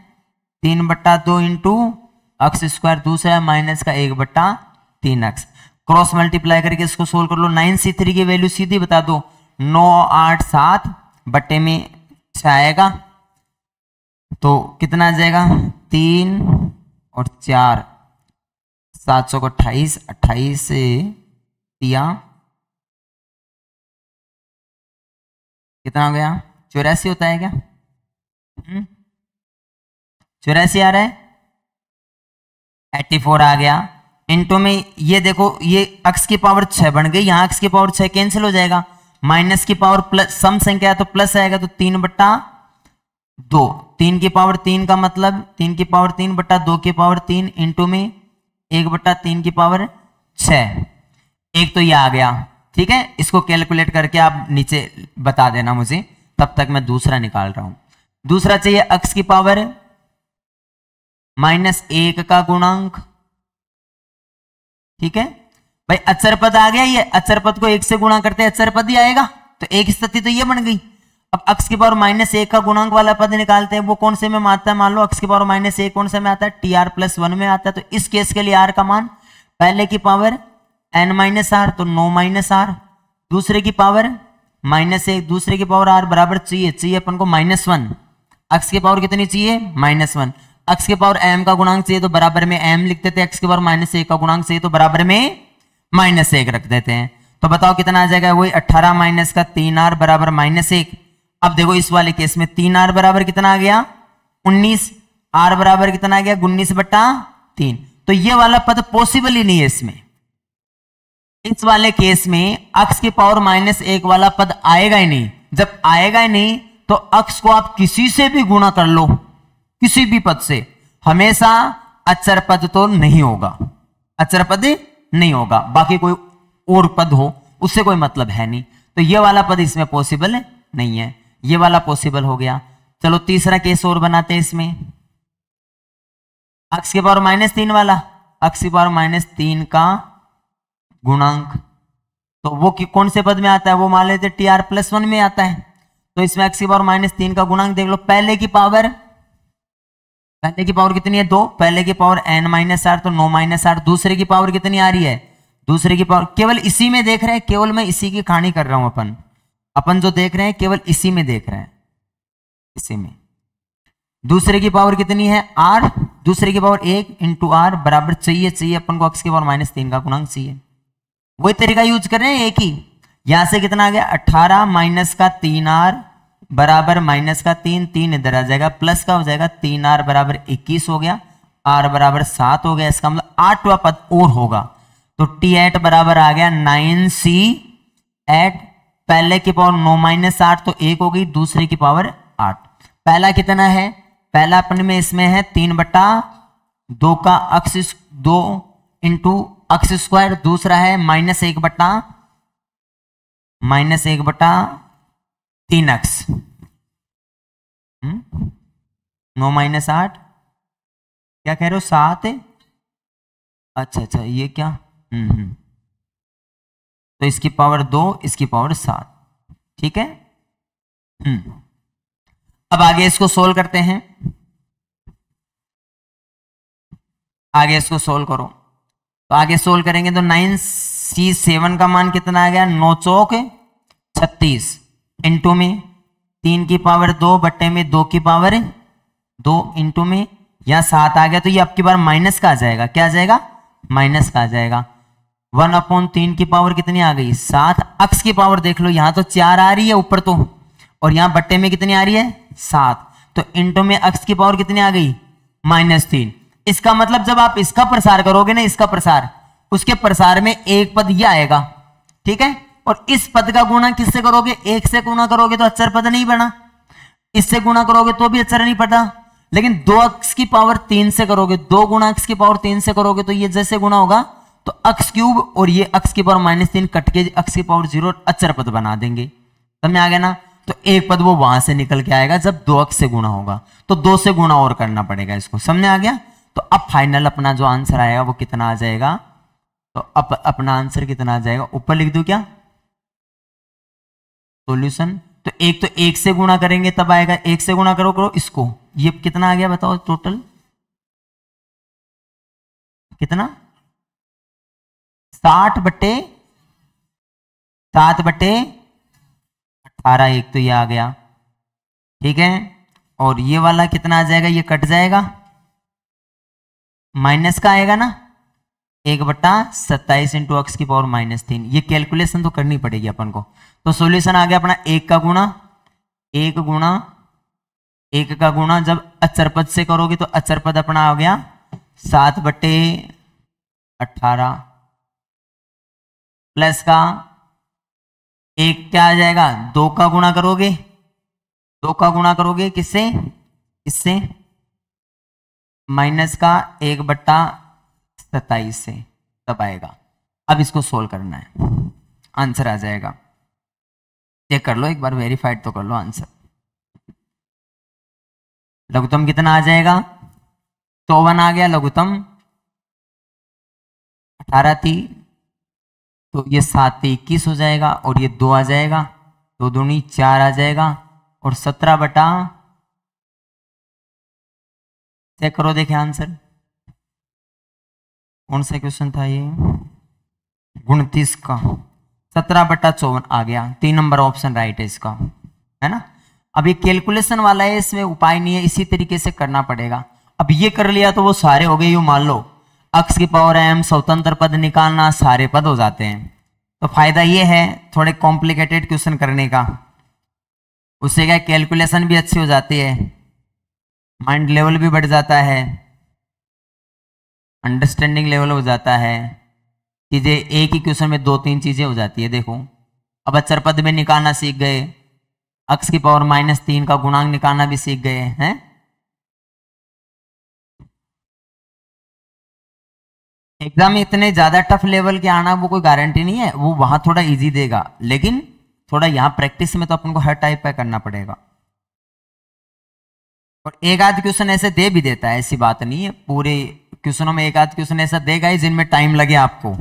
3/2 इंटू अक्स स्क्वायर, दूसरा माइनस का 1/3x, क्रॉस मल्टीप्लाई करके इसको सोल्व कर लो। 9c3 की वैल्यू सीधी बता दो, 9 8 7 बट्टे में 6 आएगा, तो कितना आ जाएगा 3 और 4 700 को 28, 28 से दिया कितना हो गया, 84 होता है क्या, 84 आ रहा है, 84 आ गया। इनटू में ये देखो, ये अक्स की पावर 6 बन गई, यहां अक्स की पावर 6 कैंसिल हो जाएगा, माइनस की पावर प्लस, सम संख्या है तो प्लस आएगा, तो 3/2, 3 की पावर 3 का मतलब 3 की पावर 3/2 की पावर 3 इंटू में 1/3 की पावर 6, एक तो ये आ गया, ठीक है। इसको कैलकुलेट करके आप नीचे बता देना मुझे, तब तक मैं दूसरा निकाल रहा हूं। दूसरा चाहिए अक्स की पावर -1 का गुणांक, ठीक है भाई, अचर पद आ गया, ये अचर पद को 1 से गुणा करते अचर पद ही आएगा, तो एक स्थिति तो ये बन गई। अब अक्स की पावर -1 का गुणांक वाला पद निकालते हैं, वो कौन से में आता है, मान लो अक्स की पावर -1 कौन से में आता है, tr+1 में आता है। तो इस केस के लिए r का मान, पहले की पावर n-r तो 9 - r, दूसरे की पावर -1, दूसरे की पावर r बराबर चाहिए अपन को -1, अक्स की पावर कितनी चाहिए -1, अक्स की पावर m का गुणांक चाहिए तो बराबर में m लिख देते हैं, अक्स की पावर -1 का गुणांक चाहिए तो बराबर में -1 रख देते हैं। तो बताओ कितना आ जाएगा, वही 18 माइनस का 3r बराबर -1। अब देखो इस वाले केस में 3r बराबर कितना आ गया 19, r बराबर कितना आ गया 19/3, तो ये वाला पद पॉसिबल ही नहीं है इसमें। इस वाले केस में अक्स की पावर -1 वाला पद आएगा ही नहीं, जब आएगा ही नहीं तो अक्स को आप किसी से भी गुणा कर लो, किसी भी पद से, हमेशा अचर पद तो नहीं होगा, अचर पद नहीं होगा, बाकी कोई और पद हो उससे कोई मतलब है नहीं। तो ये वाला पद इसमें पॉसिबल नहीं है, ये वाला पॉसिबल हो गया। चलो तीसरा केस और बनाते हैं इसमें, अक्स की पावर -3 वाला, अक्स की पावर -3 का गुणांक, तो वो कौन से पद में आता है, वो मान लेते tr+1 में आता है। तो इसमें अक्स की पावर -3 का गुणांक देख लो, पहले की पावर कितनी है 2, पहले की पावर n-r तो 9 - r, दूसरे की पावर कितनी आ रही है, दूसरे की पावर केवल इसी में देख रहे हैं, केवल मैं इसी की कहानी कर रहा हूं अपन, अपन जो देख रहे हैं केवल इसी में देख रहे हैं, इसी में। दूसरे की पावर कितनी है? r, दूसरे की पावर 1 इंटू आर बराबर चाहिए अपन को x की पावर -3 का गुणांक चाहिए। वही तरीका यूज कर रहे हैं एक ही। यहां से कितना आ गया? 18 माइनस का 3r बराबर माइनस का 3 इधर आ जाएगा, प्लस का हो जाएगा 3r बराबर 21 हो गया, r बराबर 7 हो गया। इसका मतलब 8वां पद और होगा, तो t8 बराबर आ गया 9c8। पहले की पावर 9 माइनस 8 तो 1 हो गई, दूसरे की पावर 8। पहला कितना है? पहला अपन में इसमें है 3/2 का अक्स 2 इंटू अक्स स्क्वायर, दूसरा है -1/3x। 9 माइनस 8 क्या कह रहे हो? 7 है। अच्छा ये क्या? तो इसकी पावर 2, इसकी पावर 7, ठीक है। अब आगे इसको सोल्व करते हैं। आगे इसको सोल्व करो, तो आगे सोल्व करेंगे तो 9c7 का मान कितना आ गया? 9 चौक 36 इंटू में 3 की पावर 2 बट्टे में 2 की पावर 2 इंटू में यहां 7 आ गया, तो ये अब की बार माइनस का आ जाएगा। क्या आ जाएगा? माइनस का आ जाएगा। 1/3 की पावर कितनी आ गई? 7। अक्स की पावर देख लो, यहां तो 4 आ रही है ऊपर तो, और यहां बट्टे में कितनी आ रही है? 7। तो इंटू में अक्स की पावर कितनी आ गई? -3। इसका मतलब जब आप इसका प्रसार करोगे ना, इसका प्रसार, उसके प्रसार में एक पद ये आएगा, ठीक है। और इस पद का गुणा किससे करोगे? 1 से गुणा करोगे तो अचर पद नहीं बना, इससे गुणा करोगे तो भी अचर नहीं पड़ा। लेकिन 2x की पावर 3 से करोगे, 2 गुणा x की पावर 3 से करोगे तो ये जैसे गुणा होगा तो x क्यूब और ये x की पावर -3 कट के x की पावर 0 अचर पद बना देंगे। समझ आ गया ना? तो एक पद वो वहां से निकल के आएगा जब 2x से गुणा होगा, तो 2 से गुणा और करना पड़ेगा इसको। समझ आ गया? तो अब फाइनल अपना जो आंसर आएगा वो कितना आ जाएगा? तो अब अपना आंसर कितना आ जाएगा? ऊपर लिख दूं क्या सॉल्यूशन? तो एक 1 से गुणा करेंगे तब आएगा, 1 से गुणा करो इसको, ये कितना आ गया बताओ? टोटल कितना? 60/7/18। एक तो ये आ गया, ठीक है। और ये वाला कितना आ जाएगा? ये कट जाएगा, माइनस का आएगा ना, 1/27 इंटू एक्स की पावर -3। ये कैलकुलेशन तो करनी पड़ेगी अपन को। तो सॉल्यूशन आ गया अपना 1 का गुणा 1 गुणा 1 का गुणा जब अचरपद से करोगे तो अचरपद अपना आ गया 7/18 प्लस का 1 क्या आ जाएगा? 2 का गुणा करोगे, 2 का गुणा करोगे किससे? इससे, माइनस का 1/27 से, तब आएगा। अब इसको सोल्व करना है, आंसर आ जाएगा। चेक कर लो एक बार, वेरीफाइड तो कर लो आंसर। लघुत्तम कितना आ जाएगा? 54 आ गया लघुत्तम, 18 थी तो ये 7 21 हो जाएगा, और ये 2 आ जाएगा, 2 दूनी 4 आ जाएगा, और 17 चेक करो देखें आंसर। कौन सा क्वेश्चन था ये? 29 का 17/54 आ गया। 3 नंबर ऑप्शन राइट है इसका, है ना। अब ये कैलकुलेशन वाला है, इसमें उपाय नहीं है, इसी तरीके से करना पड़ेगा। अब ये कर लिया तो वो सारे हो गए। यूं मान लो x की पावर m स्वतंत्र पद निकालना, सारे पद हो जाते हैं। तो फायदा ये है थोड़े कॉम्प्लिकेटेड क्वेश्चन करने का, उससे क्या कैलकुलेशन भी अच्छी हो जाती है, माइंड लेवल भी बढ़ जाता है, अंडरस्टैंडिंग लेवल हो जाता है। चीजें एक ही क्वेश्चन में 2-3 चीजें हो जाती है। देखो अब अचर पद में निकालना सीख गए, x की पावर -3 का गुणांक निकालना भी सीख गए हैं। एग्जाम में इतने ज्यादा टफ लेवल के आना वो कोई गारंटी नहीं है, वो वहां थोड़ा इजी देगा, लेकिन थोड़ा यहाँ प्रैक्टिस में तो अपन को हर टाइप का करना पड़ेगा। और एक आध क्वेश्चन ऐसे दे भी देता है, ऐसी बात नहीं है, पूरे क्वेश्चनों में एक आध क्वेश्चन ऐसा देगा ही जिनमें टाइम लगे आपको,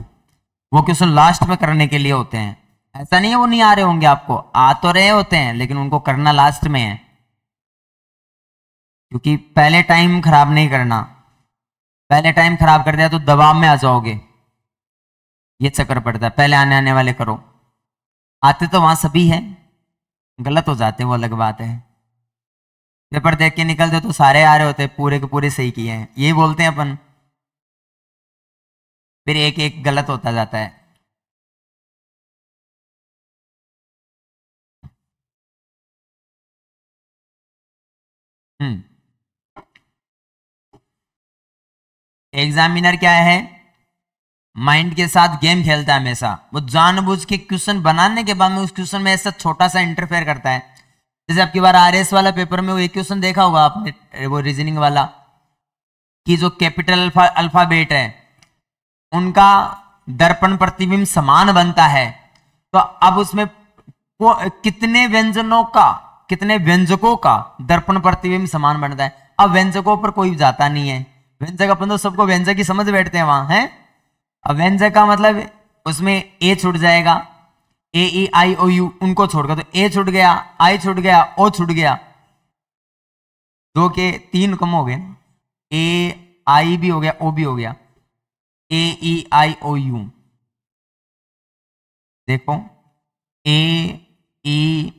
वो क्वेश्चन लास्ट में करने के लिए होते हैं। ऐसा नहीं है वो नहीं आ रहे होंगे, आपको आ तो रहे होते हैं, लेकिन उनको करना लास्ट में है, क्योंकि पहले टाइम खराब नहीं करना। पहले टाइम खराब कर दिया तो दबाव में आ जाओगे, ये चक्कर पड़ता है। पहले आने वाले करो, आते तो वहां सभी है, गलत हो जाते हैं वो अलग बात है। पेपर देख के निकलते तो सारे आ रहे होते, पूरे के पूरे सही किए हैं, यही बोलते हैं अपन, फिर एक एक गलत होता जाता है। हम्म। एग्जामिनर क्या है, माइंड के साथ गेम खेलता है हमेशा, वो जानबूझ के क्वेश्चन बनाने के बाद में उस क्वेश्चन में ऐसा छोटा सा इंटरफेयर करता है। जैसे आपकी बार आरएस वाला पेपर में वो एक क्वेश्चन देखा होगा आपने, वो रीजनिंग वाला, कि जो कैपिटल अल्फाबेट है उनका दर्पण प्रतिबिंब समान बनता है, तो अब उसमें कितने व्यंजनों का, कितने व्यंजकों का दर्पण प्रतिबिंब समान बनता है। अब व्यंजकों पर कोई जाता नहीं है, व्यंजक अपन तो सबको व्यंजक ही समझ बैठते हैं वहां है। अब व्यंजक का मतलब उसमें ए छूट जाएगा, ए ई आई ओ यू उनको छोड़कर, तो ए छूट गया, आई छूट गया, ओ छूट गया, दो के तीन कम हो गए, ए आई भी हो गया, ओ भी हो गया, ए ई आई ओ यू, देखो ए ई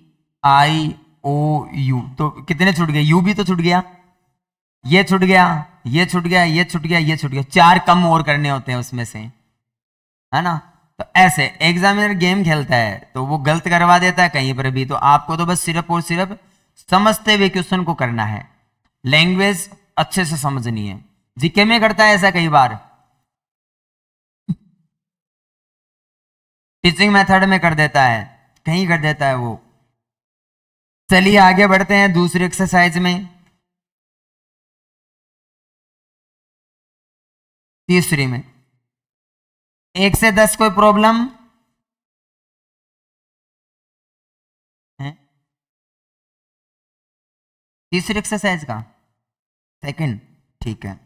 आई ओ यू, तो कितने छूट गए, यू भी तो छूट गया, ये छूट गया, ये छूट गया, ये छूट गया, ये छूट गया, चार कम और करने होते हैं उसमें से, है ना। तो ऐसे एग्जामिनर गेम खेलता है, तो वो गलत करवा देता है कहीं पर भी, तो आपको तो बस सिर्फ और सिर्फ समझते हुए क्वेश्चन को करना है, लैंग्वेज अच्छे से समझनी है। जीके में करता है ऐसा कई बार, टीचिंग मेथड में कर देता है, कहीं कर देता है वो। चलिए आगे बढ़ते हैं दूसरी एक्सरसाइज में, तीसरी में 1 से 10 कोई प्रॉब्लम है? तीसरी एक्सरसाइज का सेकंड, ठीक है।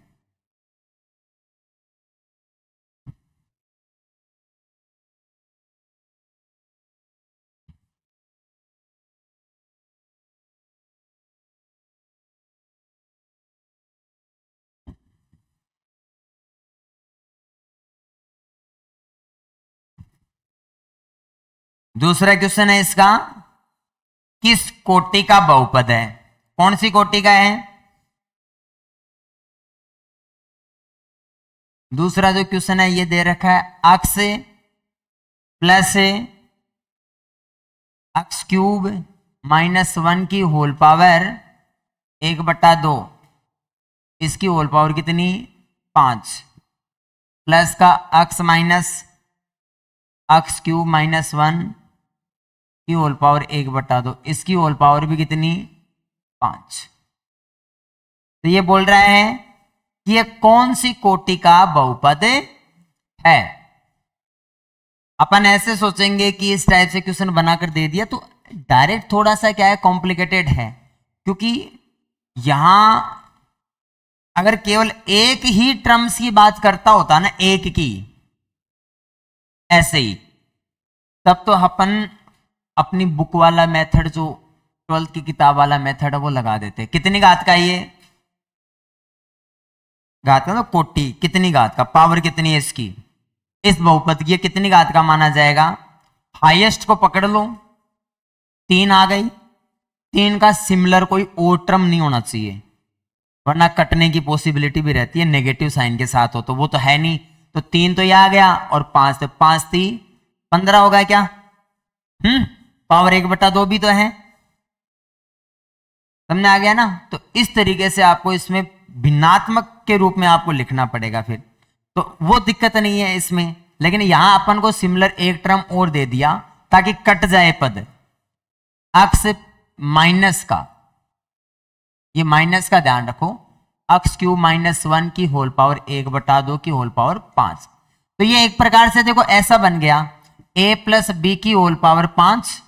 दूसरा क्वेश्चन है इसका, किस कोटि का बहुपद है? कौन सी कोटि का है? दूसरा जो क्वेश्चन है ये दे रखा है, अक्स प्लस अक्स क्यूब -1 की होल पावर 1/2, इसकी होल पावर कितनी 5, प्लस का अक्स माइनस अक्स क्यूब -1 की होल पावर 1/2, इसकी होल पावर भी कितनी 5। तो ये बोल रहा है कि ये कौन सी कोटि का बहुपद है। अपन ऐसे सोचेंगे कि इस टाइप से क्वेश्चन बनाकर दे दिया, तो डायरेक्ट थोड़ा सा क्या है, कॉम्प्लिकेटेड है, क्योंकि यहां अगर केवल एक ही टर्म्स की बात करता होता ना, एक की ऐसे ही, तब तो अपन अपनी बुक वाला मेथड, जो 12th की किताब वाला मेथड है, वो लगा देते। कितनी घात का ये घात का, तो कोटि कितनी घात का, पावर कितनी है इसकी, इस बहुपद की कितनी घात का माना जाएगा। हाईएस्ट को पकड़ लो, 3 आ गई, 3 का सिमिलर कोई और टर्म नहीं होना चाहिए, वरना कटने की पॉसिबिलिटी भी रहती है, नेगेटिव साइन के साथ हो, तो वो तो है नहीं, तो 3 तो ये आ गया, और 5 तो 5 थी 15 होगा क्या, पावर 1/2 भी तो है, समझ आ गया ना। तो इस तरीके से आपको इसमें भिन्नात्मक के रूप में आपको लिखना पड़ेगा, फिर तो वो दिक्कत नहीं है इसमें, लेकिन यहां अपन को सिमिलर एक टर्म और दे दिया ताकि कट जाए पद, अक्स माइनस का, ये माइनस का ध्यान रखो, अक्स क्यूब -1 की होल पावर 1/2 की होल पावर 5। तो ये एक प्रकार से देखो ऐसा बन गया, a प्लस बी की होल पावर 5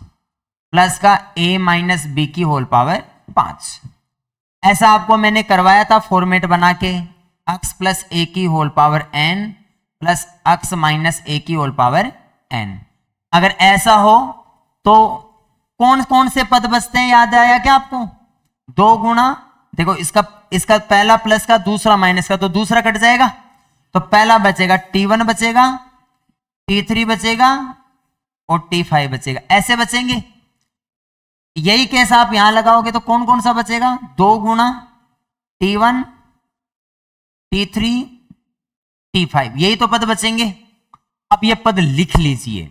प्लस का a माइनस बी की होल पावर 5। ऐसा आपको मैंने करवाया था फॉर्मेट बना के, x प्लस ए की whole power n plus x minus a की होल पावर n। अगर ऐसा हो तो कौन कौन से पद बचते हैं, याद आया क्या आपको? 2 गुणा, देखो इसका पहला प्लस का, दूसरा माइनस का, तो दूसरा कट जाएगा, तो पहला बचेगा t1 बचेगा, t3 बचेगा और t5 बचेगा, ऐसे बचेंगे। यही केस आप यहां लगाओगे तो कौन कौन सा बचेगा, 2 गुना T1 T3 T5, यही तो पद बचेंगे। अब ये पद लिख लीजिए,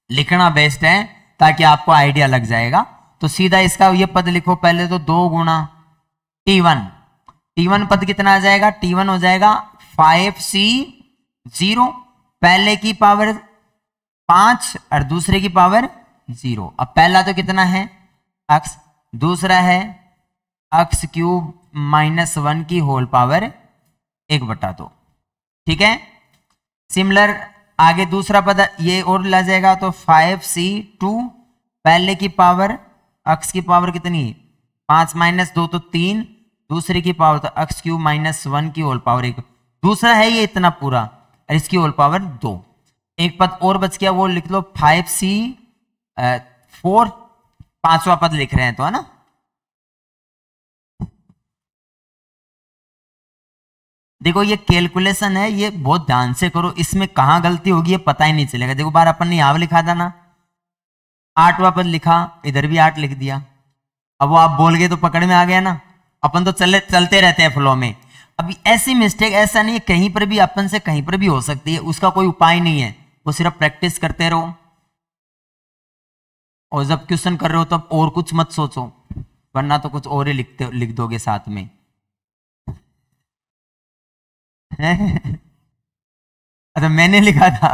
लिखना बेस्ट है ताकि आपको आइडिया लग जाएगा। तो सीधा इसका ये पद लिखो पहले तो 2 गुना T1, T1 पद कितना आ जाएगा, T1 हो जाएगा 5C0, पहले की पावर 5 और दूसरे की पावर 0। अब पहला तो कितना है x, दूसरा है x क्यूब -1 की होल पावर 1/2, ठीक है। सिमिलर आगे दूसरा पद ये और ला जाएगा तो 5C2, पहले की पावर x की पावर कितनी, 5 - 2 तो 3, दूसरे की पावर तो x क्यूब -1 की होल पावर 1, दूसरा है ये इतना पूरा और इसकी होल पावर 2। एक पद और बच गया वो लिख लो 5C4, पांचवा पद लिख रहे हैं तो, है ना। देखो ये कैलकुलेशन है, ये बहुत ध्यान से करो, इसमें कहां गलती होगी ये पता ही नहीं चलेगा। देखो बार अपन ने यहां लिखा था ना 8वां पद लिखा, इधर भी 8 लिख दिया। अब वो आप बोल गए तो पकड़ में आ गया ना, अपन तो चलते रहते हैं फ्लो में। अब ऐसी मिस्टेक ऐसा नहीं है, कहीं पर भी अपन से कहीं पर भी हो सकती है, उसका कोई उपाय नहीं है, वो सिर्फ प्रैक्टिस करते रहो। और जब क्वेश्चन कर रहे हो तब और कुछ मत सोचो, वरना तो कुछ और ही लिख दोगे साथ में। अच्छा मैंने लिखा था,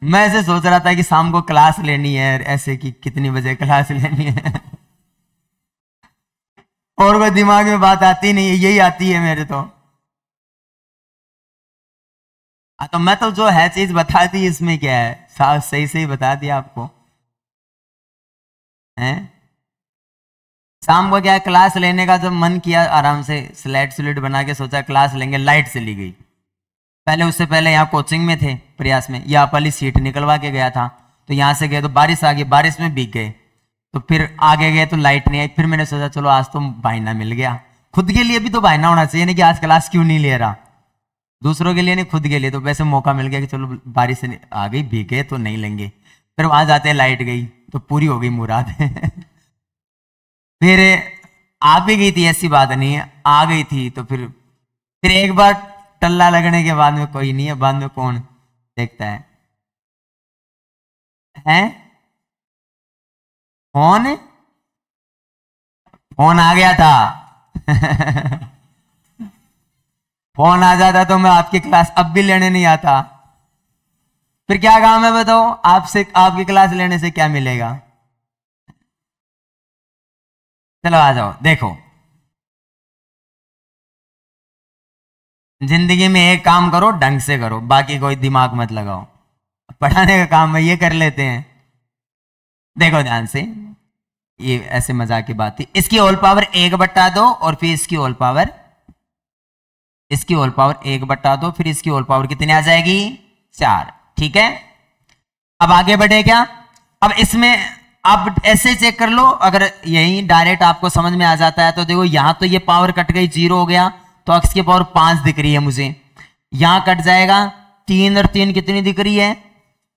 मैं ऐसे सोच रहा था कि शाम को क्लास लेनी है, ऐसे कि कितनी बजे क्लास लेनी है। और कोई दिमाग में बात आती नहीं है, यही आती है मेरे तो। तो मैं तो जो है चीज बता दी, इसमें क्या है, साफ सही सही बता दिया आपको हैं। शाम को क्या है, क्लास लेने का जब मन किया, आराम से स्लाइड बना के सोचा क्लास लेंगे, लाइट चली गई। पहले उससे पहले यहाँ कोचिंग में थे प्रयास में, यहाँ वाली सीट निकलवा के गया था, तो यहाँ से गए तो बारिश आ गई, बारिश में भीग गए, तो फिर आगे गए तो लाइट नहीं आई। फिर मैंने सोचा चलो आज तो बहाना मिल गया, खुद के लिए भी तो बहाना होना चाहिए ना कि आज क्लास क्यों नहीं ले रहा, दूसरों के लिए नहीं खुद के लिए। तो वैसे मौका मिल गया कि चलो बारिश आ गई, भीगे तो नहीं लेंगे। फिर वहां जाते लाइट गई तो पूरी हो गई मुराद। फिर आ भी गई थी, ऐसी बात नहीं है, आ गई थी तो फिर एक बार टल्ला लगने के बाद में कोई नहीं है, बाद में कौन देखता है, हैं? फोन फोन आ गया था। फोन आ जाता तो मैं आपकी क्लास अब भी लेने नहीं आता। फिर क्या काम है बताओ, आपसे आपकी क्लास लेने से क्या मिलेगा। चलो आ जाओ, देखो जिंदगी में एक काम करो, ढंग से करो, बाकी कोई दिमाग मत लगाओ। पढ़ाने का काम है, ये कर लेते हैं। देखो ध्यान से, ये ऐसे मजाक की बात थी। इसकी होल पावर 1/2 और फिर इसकी होल पावर, इसकी होल पावर 1/2, फिर इसकी होल पावर कितनी आ जाएगी, 4, ठीक है। अब आगे बढ़े क्या, अब इसमें आप ऐसे चेक कर लो, अगर यही डायरेक्ट आपको समझ में आ जाता है तो देखो यहां तो ये पावर कट गई, 0 हो गया, तो x की पावर 5 दिख रही है मुझे, यहां कट जाएगा 3 और 3 कितनी दिख रही है,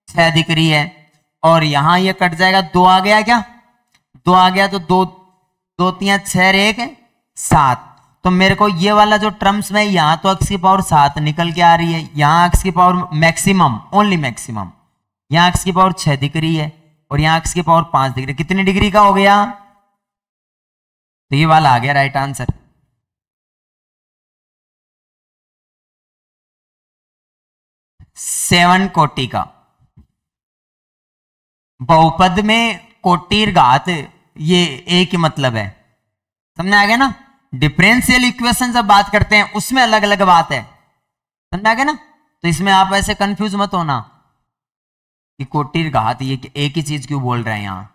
6 दिख रही है, और यहां ये कट जाएगा, 2 आ गया क्या, 2 आ गया तो 2 2 3 6 1 7। तो मेरे को ये वाला जो टर्म्स में यहां तो x की पावर 7 निकल के आ रही है, यहां x की पावर मैक्सिमम, ओनली मैक्सिमम, यहां x की पावर 6 दिख रही है और यहां x की पावर 5 दिख रही है। कितनी डिग्री का हो गया, तो ये वाला आ गया राइट आंसर। सेवन कोटि का, बहुपद में कोटि घात, ये एक ही मतलब है, समझ आ गया ना। डिफरेंशियल इक्वेशन जब बात करते हैं उसमें अलग अलग बात है, समझ आ गया ना। तो इसमें आप ऐसे कंफ्यूज मत होना कि कोटि घात ये एक ही चीज क्यों बोल रहे हैं यहां।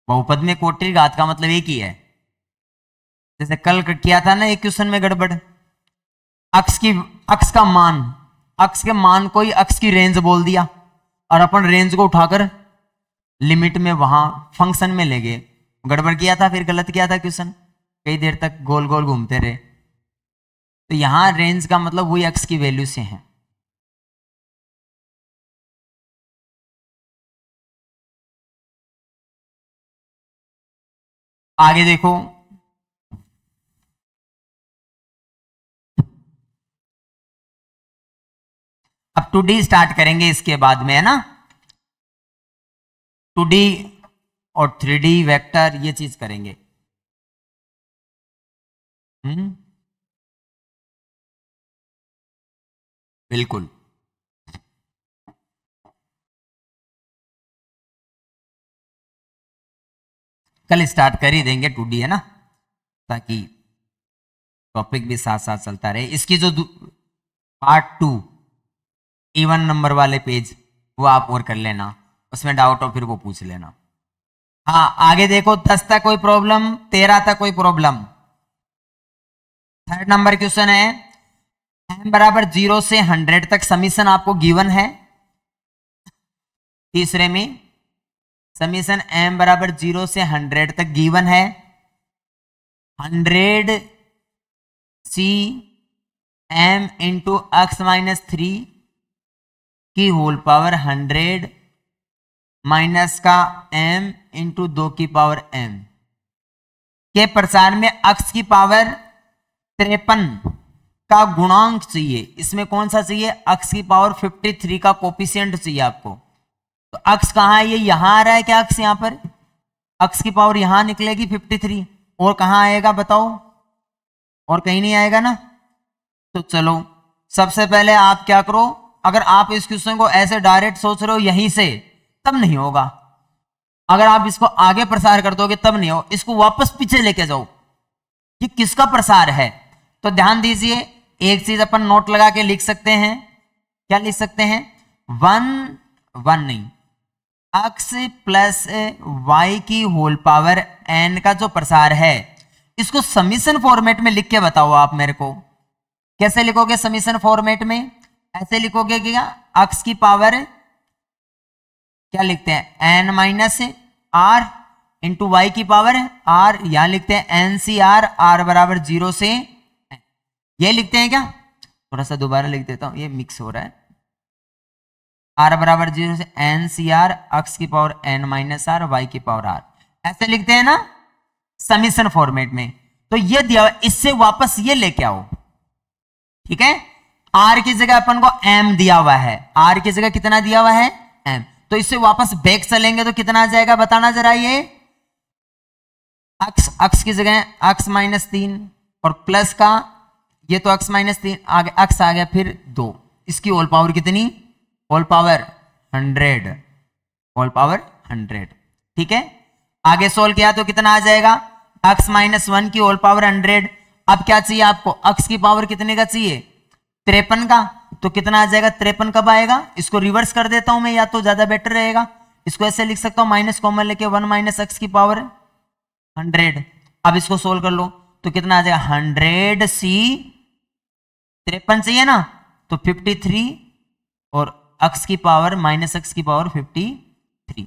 बहुपद में कोटि घात का मतलब एक ही है। जैसे कल किया था ना एक क्वेश्चन में गड़बड़, अक्स का मान, अक्स के मान को ही अक्स की रेंज बोल दिया और अपन रेंज को उठाकर लिमिट में वहां फंक्शन में ले गए, गड़बड़ किया था, फिर गलत किया था क्वेश्चन, कई देर तक गोल गोल घूमते रहे। तो यहां रेंज का मतलब वही अक्स की वैल्यू से है। आगे देखो, अब 2D स्टार्ट करेंगे इसके बाद में, है ना। 2D और 3D वेक्टर ये चीज करेंगे। बिल्कुल। कल स्टार्ट कर ही देंगे 2D, है ना, ताकि टॉपिक भी साथ साथ चलता रहे। इसकी जो पार्ट 2 इवन नंबर वाले पेज वो आप और कर लेना, उसमें डाउट हो फिर वो पूछ लेना। हाँ आगे देखो, 10 तक कोई प्रॉब्लम, 13 तक कोई प्रॉब्लम। 3rd नंबर क्वेश्चन है, m बराबर 0 से 100 तक समीशन आपको गिवन है। तीसरे में समीशन m बराबर 0 से 100 तक गिवन है। 100 c m into x minus 3 की होल पावर 100 माइनस का m इंटू 2 की पावर m के प्रसार में x की पावर 53 का गुणांक चाहिए। इसमें कौन सा चाहिए, x की पावर 53 का कोफिशिएंट चाहिए आपको। तो x कहां है, ये यहां आ रहा है क्या, x यहां पर, x की पावर यहां निकलेगी 53, और कहां आएगा बताओ, और कहीं नहीं आएगा ना। तो चलो सबसे पहले आप क्या करो, अगर आप इस क्वेश्चन को ऐसे डायरेक्ट सोच रहे हो यहीं से, तब नहीं होगा। अगर आप इसको आगे प्रसार कर दोगे तब नहीं हो, इसको वापस पीछे लेके जाओ। ये किसका प्रसार है, तो ध्यान दीजिए, एक चीज अपन नोट लगा के लिख सकते हैं। क्या लिख सकते हैं, 1 नहीं, x प्लस y की होल पावर n का जो प्रसार है, इसको समीशन फॉर्मेट में लिख के बताओ आप मेरे को। कैसे लिखोगे समीशन फॉर्मेट में, ऐसे लिखोगे क्या, x की पावर क्या लिखते हैं, n minus r into Y की पावर r, यहां लिखते हैं NCR, r बराबर 0 से n, ये लिखते हैं क्या। थोड़ा सा दोबारा लिख देता हूं, ये मिक्स हो रहा है। r बराबर 0 से NCR, x की power n minus r, y की पावर r, ऐसे लिखते हैं ना समीशन फॉर्मेट में। तो ये दिया, इससे वापस ये लेके आओ, ठीक है। r की जगह अपन को m दिया हुआ है, r की जगह कितना दिया हुआ है, m, तो इससे वापस बैक चलेंगे तो कितना आ जाएगा बताना जरा। ये x की जगह x माइनस 3 और प्लस का ये तो x माइनस 3 आगे x आ गया, फिर 2, इसकी होल पावर कितनी, होल पावर 100, होल पावर 100, ठीक है। आगे सोल्व किया तो कितना आ जाएगा, x माइनस 1 की होल पावर 100। अब क्या चाहिए आपको, x की पावर कितने का चाहिए, 53 का, तो कितना आ जाएगा 53 कब आएगा, इसको रिवर्स कर देता हूं मैं, या तो ज्यादा बेटर रहेगा। इसको ऐसे लिख सकता हूं, माइनस कॉमन लेके 1 माइनस x की पावर 100। अब इसको सोल्व कर लो तो कितना आ जाएगा, 100c, 53 चाहिए ना, तो 53 और x की पावर माइनस x की पावर 53,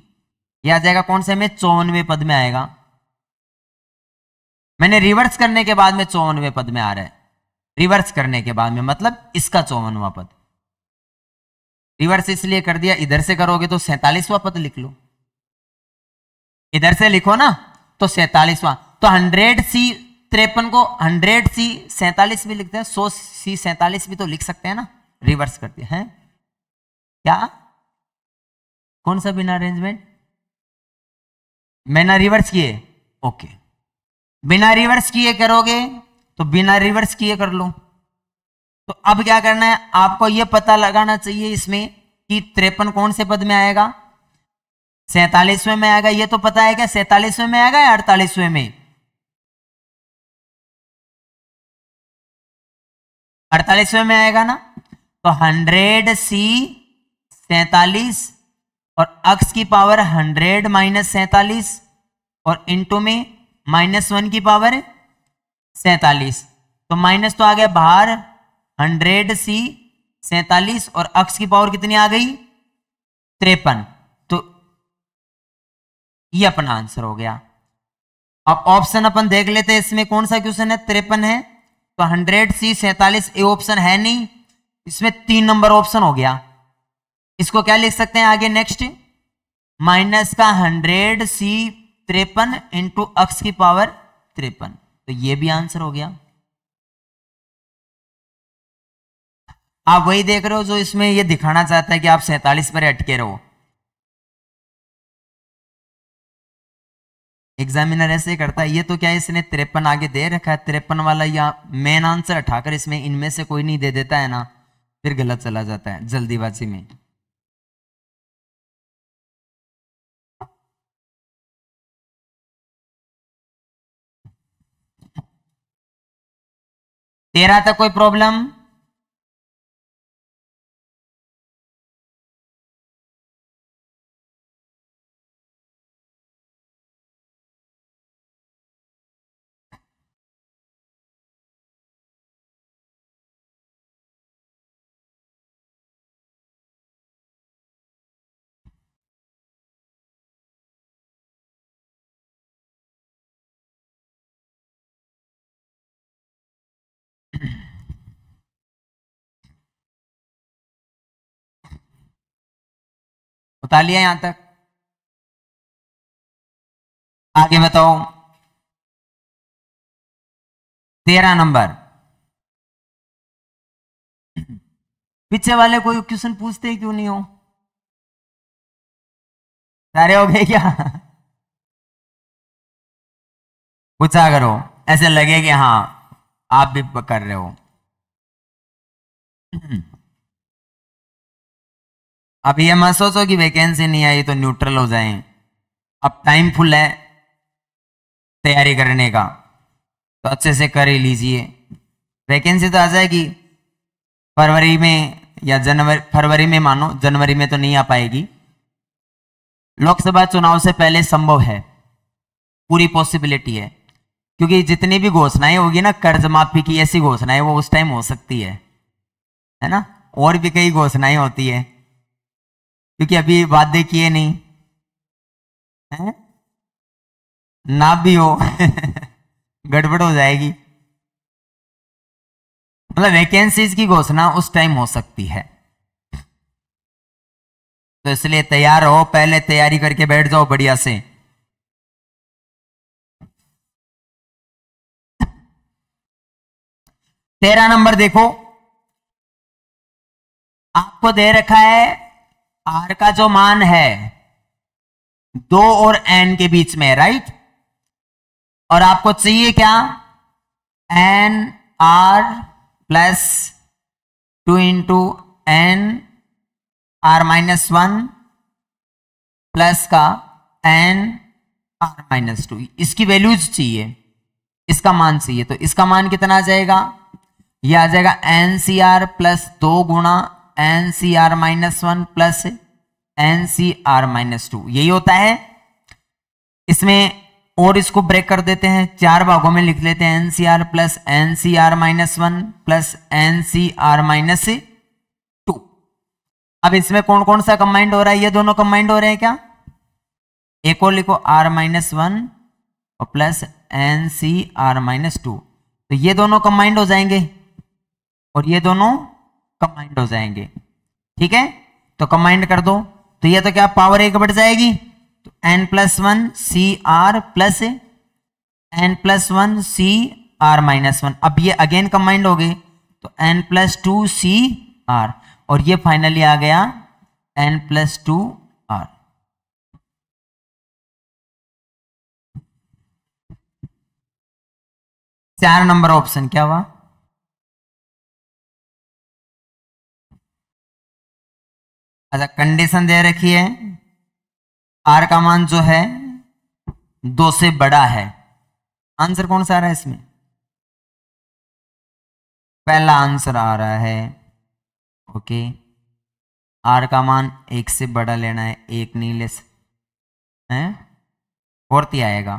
ये आ जाएगा कौन से में, 54वें पद में आएगा। मैंने रिवर्स करने के बाद में 54वें पद में आ रहा है, रिवर्स करने के बाद में मतलब इसका 54वां पद। रिवर्स इसलिए कर दिया, इधर से करोगे तो 47वां पद लिख लो, इधर से लिखो ना तो 47वां। तो 100c 53 को 100c 47 भी लिखते हैं, 100c 47 भी तो लिख सकते हैं ना, रिवर्स करते हैं। क्या, कौन सा बिना अरेंजमेंट, मैंने रिवर्स किए, ओके, बिना रिवर्स किए करोगे तो बिना रिवर्स किए कर लो। तो अब क्या करना है, आपको यह पता लगाना चाहिए इसमें कि 53 कौन से पद में आएगा, 47वें में आएगा, ये तो पता है क्या 47वें में आएगा या 48वें में, 48वें में आएगा ना। तो 100c 47 और x की पावर 100 माइनस 47 और इंटू में -1 की पावर 47, तो माइनस तो आ गया बाहर, 100c 47 और x की पावर कितनी आ गई 53, तो ये अपना आंसर हो गया। अब ऑप्शन अपन देख लेते हैं, इसमें कौन सा क्वेश्चन है, 53 है, तो 100c 47 ए ऑप्शन है नहीं, इसमें 3 नंबर ऑप्शन हो गया। इसको क्या लिख सकते हैं आगे नेक्स्ट, माइनस का 100c 53 इंटू अक्स की पावर 53, तो ये भी आंसर हो गया। आप वही देख रहे हो जो इसमें ये दिखाना चाहता है कि आप 47 पर अटके रहो। एग्जामिनर ऐसे करता है। ये तो क्या है, इसने 53 आगे दे रखा है, 53 वाला या मेन आंसर उठाकर इसमें इनमें से कोई नहीं दे देता है ना, फिर गलत चला जाता है जल्दीबाजी में। तेरह तक कोई प्रॉब्लम? बता लिया यहां तक? आगे बताओ 13 नंबर। पीछे वाले कोई क्वेश्चन पूछते क्यों नहीं हो? सारे हो गए क्या? पूछा करो, ऐसे लगे कि हाँ आप भी कर रहे हो। अब ये मत सोचो कि वैकेंसी नहीं आई तो न्यूट्रल हो जाएं। अब टाइम फुल है तैयारी करने का, तो अच्छे से कर ही लीजिए। वैकेंसी तो आ जाएगी फरवरी में या जनवरी, फरवरी में मानो, जनवरी में तो नहीं आ पाएगी। लोकसभा चुनाव से पहले संभव है, पूरी पॉसिबिलिटी है, क्योंकि जितनी भी घोषणाएं होगी ना, कर्ज माफी की ऐसी घोषणाएं वो उस टाइम हो सकती है ना। और भी कई घोषणाएं होती है, क्योंकि अभी वादे किए नहीं है ना, भी हो गड़बड़ हो जाएगी। मतलब वैकेंसीज की घोषणा उस टाइम हो सकती है, तो इसलिए तैयार हो, पहले तैयारी करके बैठ जाओ बढ़िया से। तेरह नंबर देखो, आपको दे रखा है आर का जो मान है 2 और n के बीच में, राइट। और आपको चाहिए क्या, N R plus 2 into N R minus 1 plus का एन आर माइनस 2, इसकी वैल्यूज चाहिए, इसका मान चाहिए। तो इसका मान कितना आ जाएगा, यह आ जाएगा एन सी आर प्लस 2 गुणा N C R minus 1 plus N C R minus 2, यही होता है। इसमें और इसको ब्रेक कर देते हैं, 4 भागों में लिख लेते हैं, N C R plus N C R minus 1 plus N C R minus 2। अब इसमें कौन कौन सा कंबाइंड हो रहा है, ये दोनों कंबाइंड हो रहे हैं क्या? एक और लिखो आर माइनस 1 और plus N C R minus 2, तो ये दोनों कंबाइंड हो जाएंगे और ये दोनों कंबाइंड हो जाएंगे, ठीक है। तो कंबाइंड कर दो, तो ये तो क्या पावर 1 बढ़ जाएगी, तो n plus 1 C R plus n plus 1 C R minus 1। अब ये अगेन कंबाइंड हो गए, तो n प्लस 2 सी आर, और ये फाइनली आ गया n प्लस 2 आर। चार नंबर ऑप्शन क्या हुआ? अच्छा, कंडीशन दे रखी है आर का मान जो है 2 से बड़ा है। आंसर कौन सा आ रहा है इसमें? पहला आंसर आ रहा है, ओके। आर का मान 1 से बड़ा लेना है, 1 नहीं ले हैं, फोर्थ ही आएगा।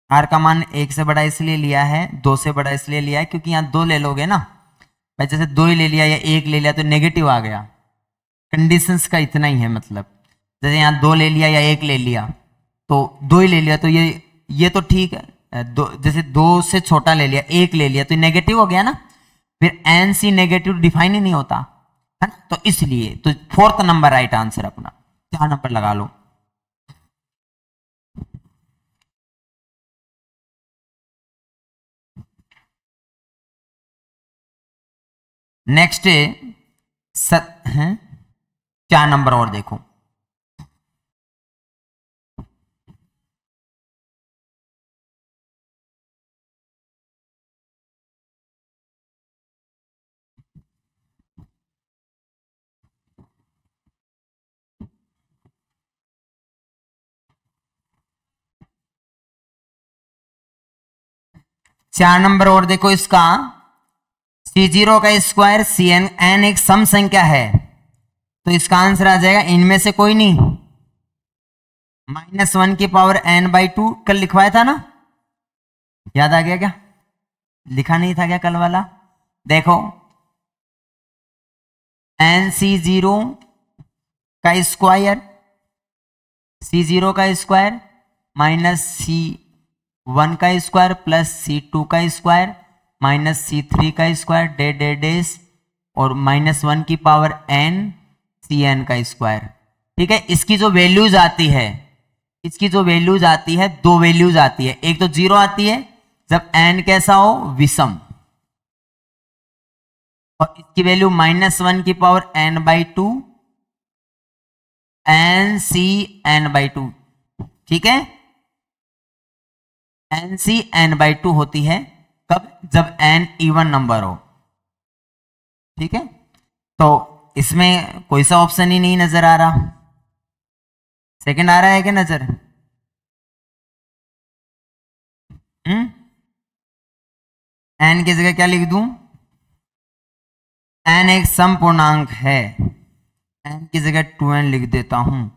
आर का मान 1 से बड़ा इसलिए लिया है, 2 से बड़ा इसलिए लिया है, क्योंकि यहाँ 2 ले लोगे ना, जैसे 2 ही ले लिया या 1 ले लिया तो नेगेटिव आ गया। कंडीशंस का इतना ही है, मतलब जैसे यहाँ 2 ले लिया या 1 ले लिया, तो 2 ही ले लिया तो ये तो ठीक है। जैसे 2 से छोटा ले लिया, 1 ले लिया तो नेगेटिव हो गया ना, फिर एन सी नेगेटिव डिफाइन ही नहीं होता है ना, तो इसलिए तो फोर्थ नंबर राइट आंसर अपना। 4 नंबर लगा लो। नेक्स्ट है 4 नंबर और देखो। चार नंबर और देखो इसका, C0 का स्क्वायर Cn एक सम संख्या है, तो इसका आंसर आ जाएगा इनमें से कोई नहीं, -1 की पावर n/2 कल लिखवाया था ना, याद आ गया क्या? लिखा नहीं था क्या कल वाला? देखो nC0 का स्क्वायर, C0 का स्क्वायर माइनस C1 का स्क्वायर प्लस C2 का स्क्वायर माइनस C3 का स्क्वायर डेस और -1 की पावर n Cn का स्क्वायर। ठीक है, इसकी जो वैल्यूज आती है, इसकी जो वैल्यूज आती है, दो वैल्यूज आती है, एक तो 0 आती है जब n कैसा हो, विषम, और इसकी वैल्यू -1 की पावर n/2 nCn/2। ठीक है, nCn/2 होती है कब? जब n इवन नंबर हो। ठीक है, तो इसमें कोई सा ऑप्शन ही नहीं नजर आ रहा। सेकंड आ रहा है क्या नजर? n की जगह क्या लिख दूं? n एक सम पूर्णांक है, n की जगह 2n लिख देता हूं,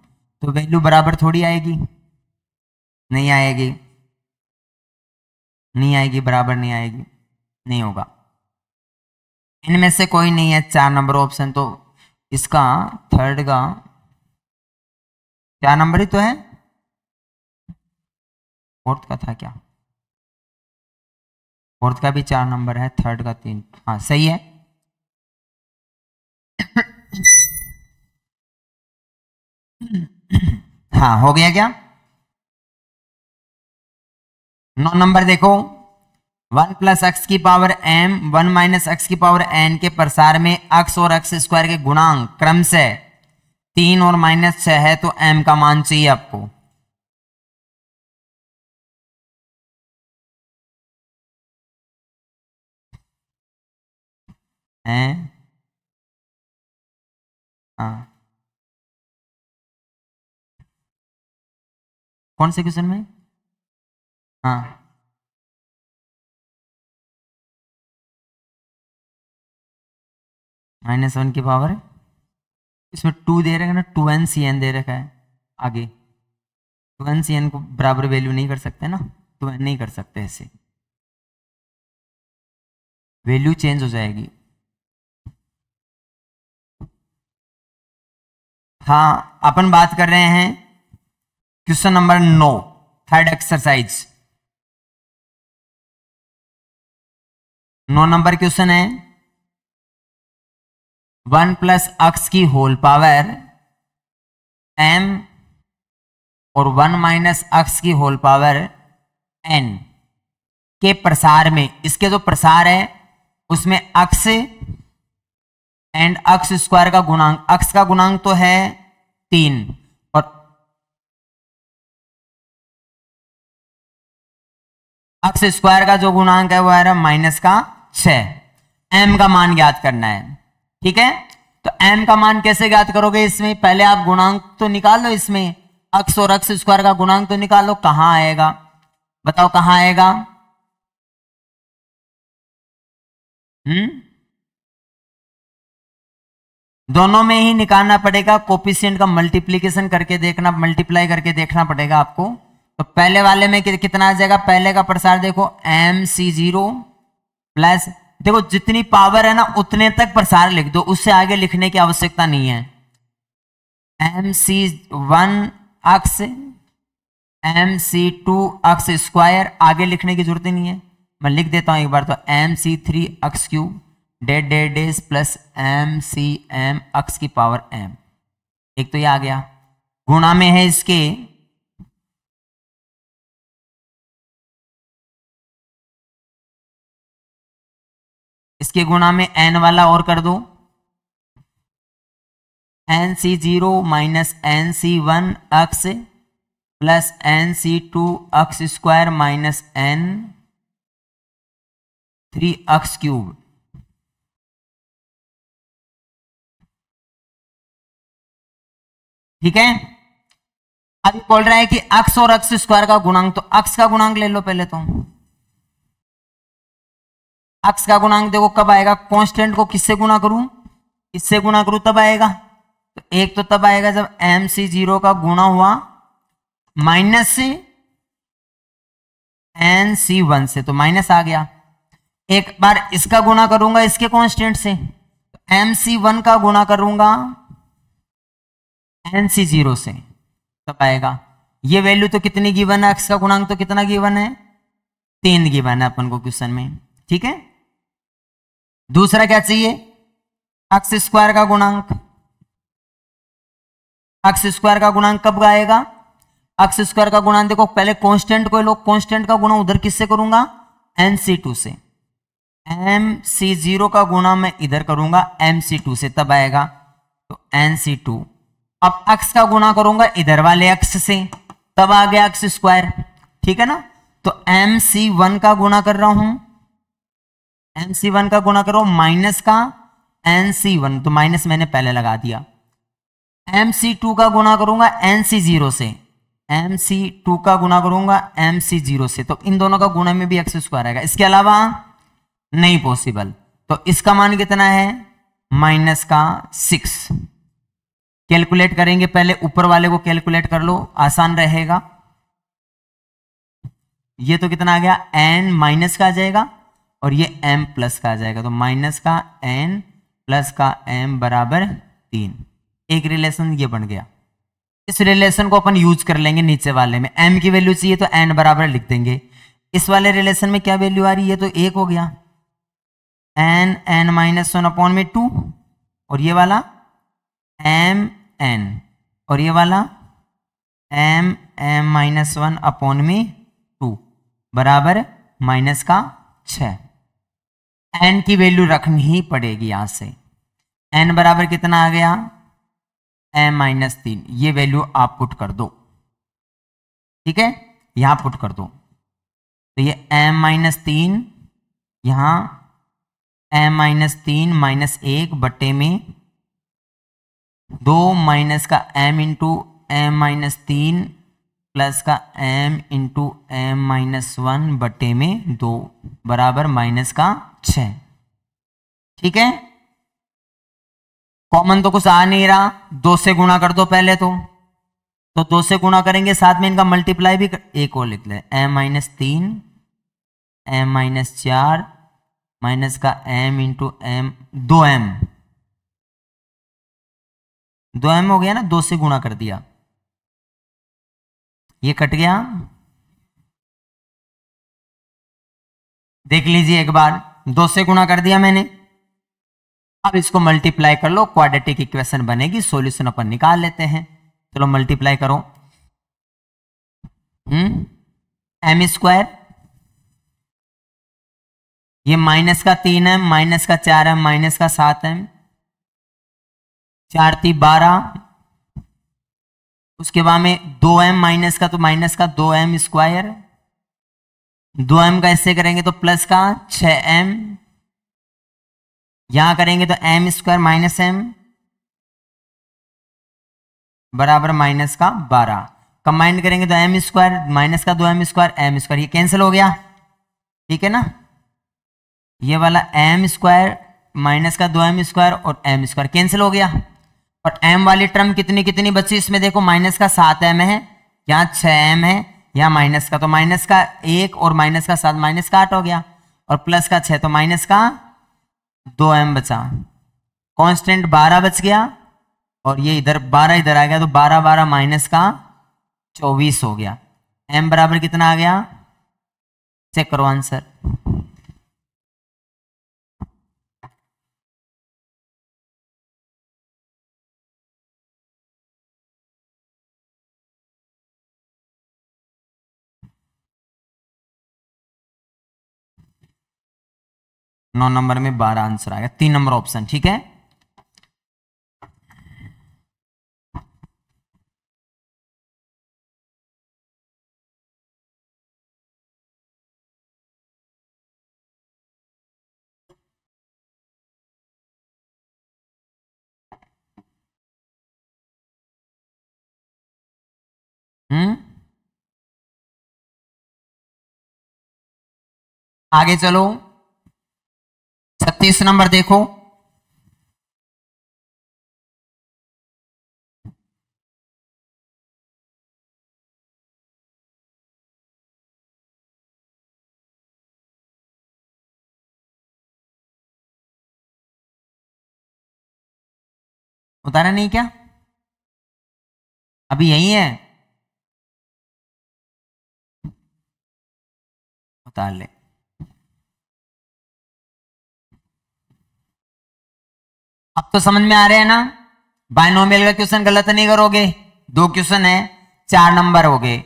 तो वैल्यू बराबर थोड़ी आएगी, नहीं आएगी, नहीं आएगी, बराबर नहीं आएगी, नहीं होगा। इनमें से कोई नहीं है 4 नंबर ऑप्शन, तो इसका थर्ड का 4 नंबर ही तो है, फोर्थ का था क्या? फोर्थ का भी 4 नंबर है, थर्ड का 3। हाँ सही है। हाँ हो गया क्या? 9 नंबर देखो, 1 + x की पावर m 1 - x की पावर n के प्रसार में x और x स्क्वायर के गुणांक क्रमशः 3 और -6 है, तो m का मान चाहिए आपको। हैं? हाँ, कौन से क्वेश्चन में? हाँ, -1 की पावर, इसमें 2 दे रखा है ना, 2nCn दे रखा है आगे, 2nCn को बराबर वैल्यू नहीं कर सकते ना, 2n नहीं कर सकते, ऐसे वैल्यू चेंज हो जाएगी। हाँ, अपन बात कर रहे हैं question number 9, third exercise. 9 number question है, 1 + x की होल पावर m और 1 - x की होल पावर n के प्रसार में, इसके जो प्रसार है उसमें x एंड x स्क्वायर का गुणांक, x का गुणांक तो है 3 और x स्क्वायर का जो गुणांक है वो है -6। m का मान ज्ञात करना है। ठीक है, तो m का मान कैसे ज्ञात करोगे? इसमें पहले आप गुणांक तो निकाल लो, इसमें x और x स्क्वायर का गुणांक तो निकाल लो, कहां आएगा बताओ, कहां आएगा? दोनों में ही निकालना पड़ेगा, कोफिशिएंट का मल्टीप्लीकेशन करके देखना, मल्टीप्लाई करके देखना पड़ेगा आपको। तो पहले वाले में कितना आ जाएगा? पहले का प्रसार देखो, mC0 प्लस, देखो जितनी पावर है ना उतने तक प्रसार लिख दो, उससे आगे लिखने की आवश्यकता नहीं है। mC1x mC2x स्क्वायर, आगे लिखने की जरूरत ही नहीं है, मैं लिख देता हूं एक बार, तो mC3x³ डेस प्लस mCmx की पावर m। एक तो ये आ गया, गुणा में है इसके इसके गुणा में n वाला और कर दो, nc0 माइनस nc1 अक्स प्लस nc2 अक्स square minus n3 x cube. ठीक है, अभी बोल रहा है कि अक्स और अक्स स्क्वायर का गुणांक, तो अक्स का गुणांक ले लो पहले। तो अक्स का गुणांक देखो कब आएगा, कांस्टेंट को किससे गुणा करूं, इससे गुणा करूं तब आएगा। तो एक तो तब आएगा जब mc0 का गुणा हुआ माइनस से nc1 से, तो माइनस आ गया। एक बार इसका गुणा करूंगा इसके कांस्टेंट से, mc1 का गुणा करूंगा nc0 से, तब आएगा। ये वैल्यू तो कितनी गिवन है, एक्स का गुणांक तो कितना गिवन है, 3 गिवन है अपन को क्वेश्चन में। ठीक है, दूसरा क्या चाहिए, एक्स स्क्वायर का गुणांक। एक्स स्क्वायर का गुणांक कब आएगा, एक्स स्क्वायर का गुणांक देखो पहले कांस्टेंट को लो, कांस्टेंट का गुणा उधर किससे करूंगा, nc2 से। mc0 का गुणा मैं इधर करूंगा mc2 से, तब आएगा। तो nc2, अब x का गुणा करूंगा इधर वाले x से, तब आ गया x स्क्वायर। ठीक है ना, तो mc1 का गुणा कर रहा हूं, mc1 का गुणा करो माइनस का nc1, तो माइनस मैंने पहले लगा दिया। mc2 का गुणा करूंगा nc0 से, mc2 का गुणा करूंगा mc0 से, तो इन दोनों का गुणा में भी x स्क्वायर आएगा। इसके अलावा नहीं पॉसिबल, तो इसका मान कितना है, माइनस का 6। कैलकुलेट करेंगे, पहले ऊपर वाले को कैलकुलेट कर लो, आसान रहेगा। ये तो कितना आ गया, n माइनस का आ जाएगा और ये m प्लस का आ जाएगा, तो माइनस का n प्लस का m बराबर 3। एक रिलेशन ये बन गया। इस रिलेशन को अपन यूज कर लेंगे नीचे वाले में, m की वैल्यू चाहिए तो n बराबर लिख देंगे। इस वाले रिलेशन में क्या वैल्यू आ रही है, तो 1 हो गया, n माइनस 1 अपॉन में 2, और ये वाला m n, और ये वाला m माइनस 1 अपॉन में 2 बराबर माइनस का 6। n की वैल्यू रखनी ही पड़ेगी यहां से। n बराबर कितना आ गया, m माइनस 3, ये वैल्यू आप पुट कर दो। ठीक है, यहां पुट कर दो, तो ये m माइनस 3, यहां m माइनस 3 माइनस 1 बट्टे में 2 माइनस का m into M minus 3 plus का m इंटू एम माइनस 1 बट्टे में 2 बराबर माइनस का 6। ठीक है, कॉमन तो कुछ आ नहीं रहा, 2 से गुणा कर दो पहले। तो 2 से गुणा करेंगे, साथ में इनका मल्टीप्लाई भी एक और लिख ले, m minus 3 m minus 4 minus का m इंटू एम 2m हो गया ना, 2 से गुणा कर दिया, ये कट गया। देख लीजिए एक बार, 2 से गुणा कर दिया मैंने। अब इसको मल्टीप्लाई कर लो, क्वाड्रेटिक इक्वेशन बनेगी, सॉल्यूशन अपन निकाल लेते हैं। चलो मल्टीप्लाई करो, m स्क्वायर, ये माइनस का 3m माइनस का 4m माइनस का 7m, 4 3 12, उसके बाद में 2m माइनस का, तो माइनस का 2m स्क्वायर, 2m का इससे करेंगे तो प्लस का 6m, यहां करेंगे तो m स्क्वायर माइनस m बराबर माइनस का 12, कंबाइन करेंगे तो m स्क्वायर माइनस का 2m स्क्वायर m स्क्वायर, ये कैंसिल हो गया। ठीक है ना, ये वाला m स्क्वायर माइनस का 2m स्क्वायर और m स्क्वायर कैंसिल हो गया। और m वाली टर्म कितनी कितनी बची इसमें, देखो माइनस का 7m है, यहाँ 6m है, यहाँ माइनस का, तो माइनस का 1 और माइनस का 7 माइनस का 8 हो गया, और प्लस का 6 तो माइनस का 2m बचा, कांस्टेंट 12 बच गया, और ये इधर 12 इधर आ गया, तो 12 12 माइनस का 24 हो गया। m बराबर कितना आ गया, चेक करो आंसर। 9 नंबर में 12 आंसर आ गया, 3 नंबर ऑप्शन। ठीक है, आगे चलो, 36 नंबर देखो। उतारा नहीं क्या? अभी यही है, उतार ले। अब तो समझ में आ रहे हैं ना, बाइनोमियल का क्वेश्चन गलत नहीं करोगे। 2 क्वेश्चन है, 4 नंबर हो गए।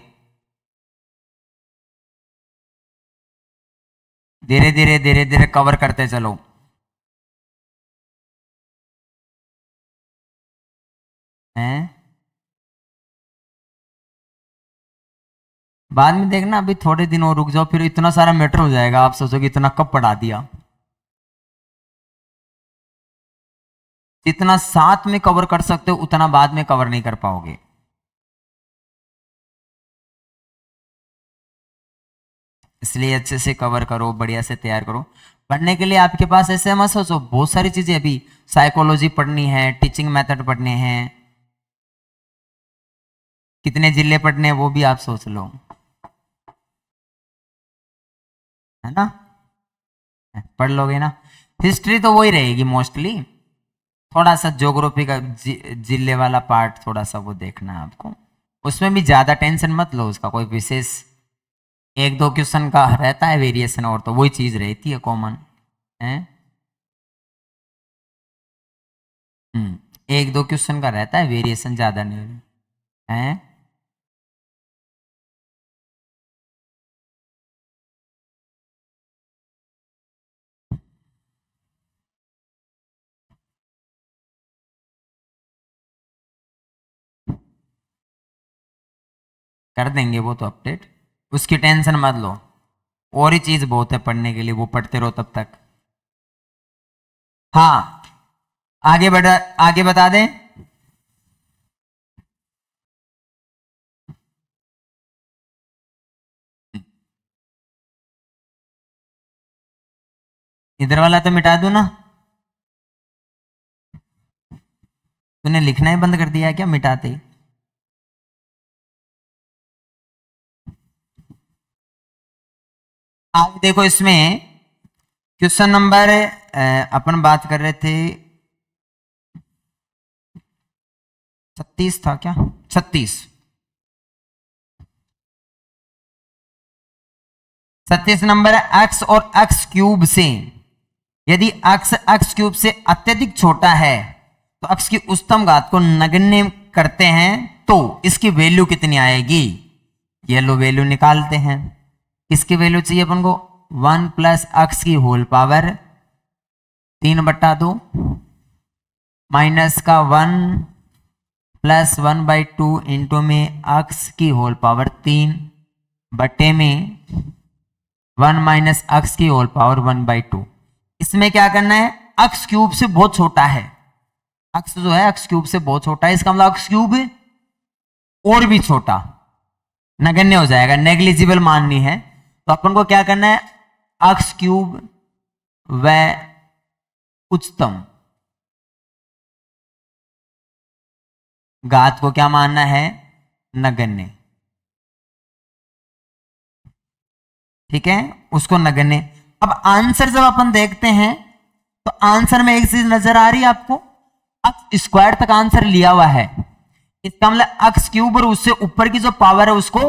धीरे धीरे धीरे धीरे कवर करते चलो। हैं, बाद में देखना, अभी थोड़े दिन और रुक जाओ, फिर इतना सारा मैटर हो जाएगा, आप सोचोगे इतना कब पढ़ा दिया। जितना साथ में कवर कर सकते हो उतना बाद में कवर नहीं कर पाओगे। इसलिए अच्छे से कवर करो, बढ़िया से तैयार करो। पढ़ने के लिए आपके पास ऐसे मत सोचो, बहुत सारी चीजें अभी, साइकोलॉजी पढ़नी है, टीचिंग मेथड पढ़ने हैं, कितने जिले पढ़ने हैं वो भी आप सोच लो, है ना। पढ़ लोगे ना। हिस्ट्री तो वही रहेगी मोस्टली, थोड़ा सा ज्योग्राफी का जिले वाला पार्ट थोड़ा सा वो देखना है आपको। उसमें भी ज्यादा टेंशन मत लो, उसका कोई विशेष 1-2 क्वेश्चन का रहता है वेरिएशन, और तो वही चीज रहती है कॉमन है। 1-2 क्वेश्चन का रहता है वेरिएशन, ज्यादा नहीं है। कर देंगे वो तो अपडेट, उसकी टेंशन मत लो। और ही चीज बहुत है पढ़ने के लिए, वो पढ़ते रहो तब तक। हाँ, आगे बढ़ा, आगे बता दें। इधर वाला तो मिटा दूं ना, तूने लिखना ही बंद कर दिया है क्या मिटाते ही? आगे देखो, इसमें क्वेश्चन नंबर अपन बात कर रहे थे 36 था क्या, 36 नंबर है, एक्स और एक्स क्यूब से यदि एक्स एक्स क्यूब से अत्यधिक छोटा है तो एक्स की उच्चतम घात को नगण्य करते हैं तो इसकी वैल्यू कितनी आएगी। ये लो वैल्यू निकालते हैं। किसकी वैल्यू चाहिए अपन को? 1 प्लस एक्स की होल पावर 3/2 माइनस का 1 प्लस 1/2 इंटू में एक्स की होल पावर 3 बटे में 1 माइनस एक्स की होल पावर 1/2। इसमें क्या करना है, एक्स क्यूब से बहुत छोटा है, एक्स जो है एक्स क्यूब से बहुत छोटा है, इसका मतलब एक्स क्यूब और भी छोटा, नगण्य हो जाएगा, नेग्लिजिबल माननी है। तो अपन को क्या करना है, एक्स क्यूब व उच्चतम घात को क्या मानना है, नगण्य। ठीक है, उसको नगण्य। अब आंसर जब अपन देखते हैं तो आंसर में एक चीज नजर आ रही है आपको, एक्स स्क्वायर तक आंसर लिया हुआ है, इसका मतलब एक्स क्यूब और उससे ऊपर की जो पावर है उसको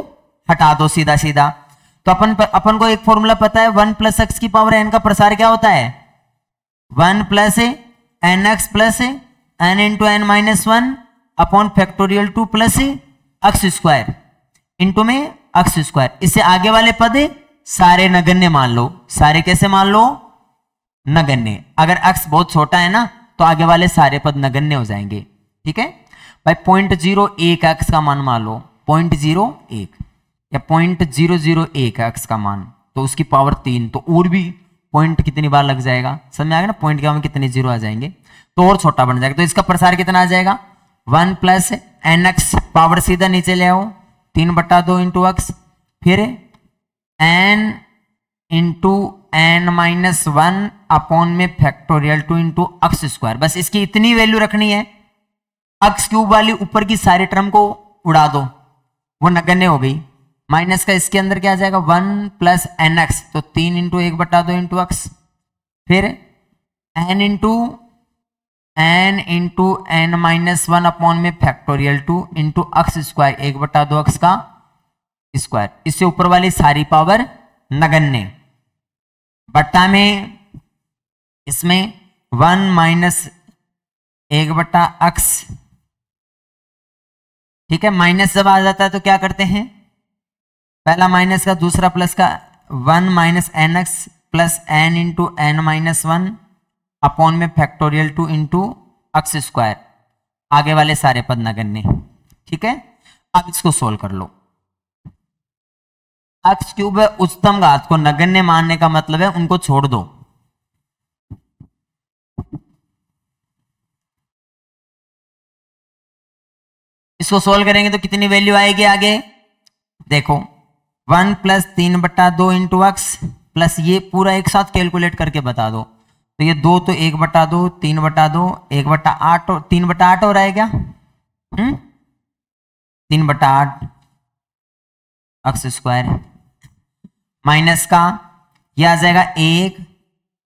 हटा दो सीधा सीधा। तो अपन को एक फॉर्मूला पता है, 1 प्लस एक्स की पावर एन का प्रसार क्या होता है, 1 plus N X plus N into N minus 1 upon factorial 2 plus X square into में एक्स स्क्वायर। इससे आगे वाले पद सारे नगण्य मान लो। सारे कैसे मान लो, नगण्य। अगर x बहुत छोटा है ना तो आगे वाले सारे पद नगण्य हो जाएंगे। ठीक है भाई, 0.01 x का मान मान लो 0.01 या 0.001 x का मान, तो उसकी पावर 3, तो और भी पॉइंट कितनी बार लग जाएगा, समझ में आ गया ना, पॉइंट के में कितने जीरो आ जाएंगे तो और छोटा बन जाएगा। तो इसका प्रसार कितना आ जाएगा 1 प्लस nx, पावर सीधा नीचे ले आओ 3/2 इंटू एक्स, फिर n into n minus 1 upon में फैक्टोरियल 2 इंटू एक्स स्क्वायर। बस इसकी इतनी वैल्यू रखनी है, एक्स क्यूब वाली ऊपर की सारी टर्म को उड़ा दो, वो नगण्य हो गई। माइनस का इसके अंदर क्या आ जाएगा 1 प्लस एन एक्स, तो 3 इंटू 1/2 इंटू एक्स, फिर n into n minus 1 upon में factorial 2 into x square 1/2 x का स्क्वायर। इससे ऊपर वाली सारी पावर नगण्य, बट्टा में इसमें 1 माइनस 1/x। ठीक है, माइनस जब आ जाता है तो क्या करते हैं, पहला माइनस का दूसरा प्लस का 1 minus N X plus n into N minus 1 upon में फैक्टोरियल 2 इंटू एक्स स्क्वायर, आगे वाले सारे पद नगण्य। ठीक है, अब इसको सोल्व कर लो। एक्स क्यूब है उच्चतम घात को नगण्य मानने का मतलब है उनको छोड़ दो। इसको सोल्व करेंगे तो कितनी वैल्यू आएगी आगे, देखो 1 प्लस 3/2 इंटू एक्स प्लस ये पूरा एक साथ कैलकुलेट करके बता दो, तो ये 2 तो 1/2 3/2 1/8 3/8 हो रहा है क्या, 3/8 एक्स स्क्वायर, माइनस का ये आ जाएगा 1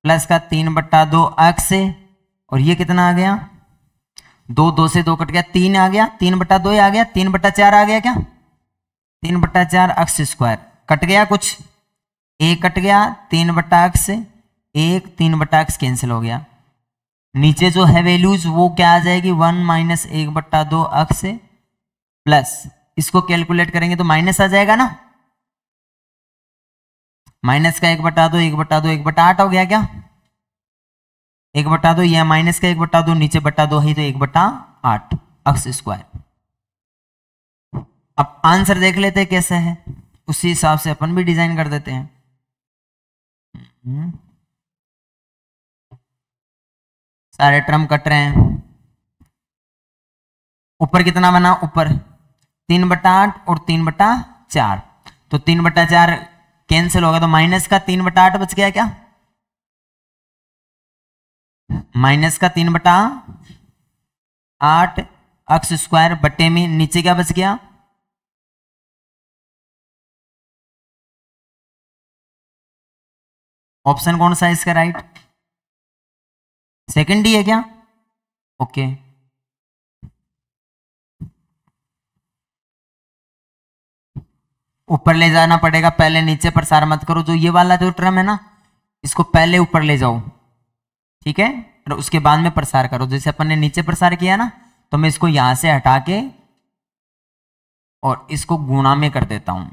प्लस का 3/2 एक्स, और ये कितना आ गया 2 से 2 कट गया 3 आ गया, 3/2 आ गया, 3/4 आ गया क्या, 3/4 एक्स स्क्वायर, कट गया कुछ 1 कट गया, 3/x 1 3/x कैंसिल हो गया। नीचे जो है वैल्यूज वो क्या आ जाएगी 1 माइनस 1/2 एक्स प्लस इसको कैलकुलेट करेंगे तो माइनस आ जाएगा ना, माइनस का 1/2 1/2 1/8 हो गया क्या, 1/2 यह माइनस का 1/2 नीचे बटा 2 है तो 1/8 एक्स स्क्वायर। अब आंसर देख लेते हैं कैसे है, उसी हिसाब से अपन भी डिजाइन कर देते हैं। सारे टर्म कट रहे हैं, ऊपर कितना बना, ऊपर 3/8 और 3/4, तो 3/4 कैंसिल होगा तो माइनस का 3/8 बच गया क्या, माइनस का 3/8 एक्स स्क्वायर बट्टे में नीचे क्या बच गया, ऑप्शन कौन सा है इसका राइट, सेकंड डी है क्या, ओके। ऊपर ले जाना पड़ेगा, पहले नीचे प्रसार मत करो, जो ये वाला जो टर्म है ना इसको पहले ऊपर ले जाओ, ठीक है, और उसके बाद में प्रसार करो। जैसे अपन ने नीचे प्रसार किया ना, तो मैं इसको यहां से हटा के और इसको गुणा में कर देता हूं,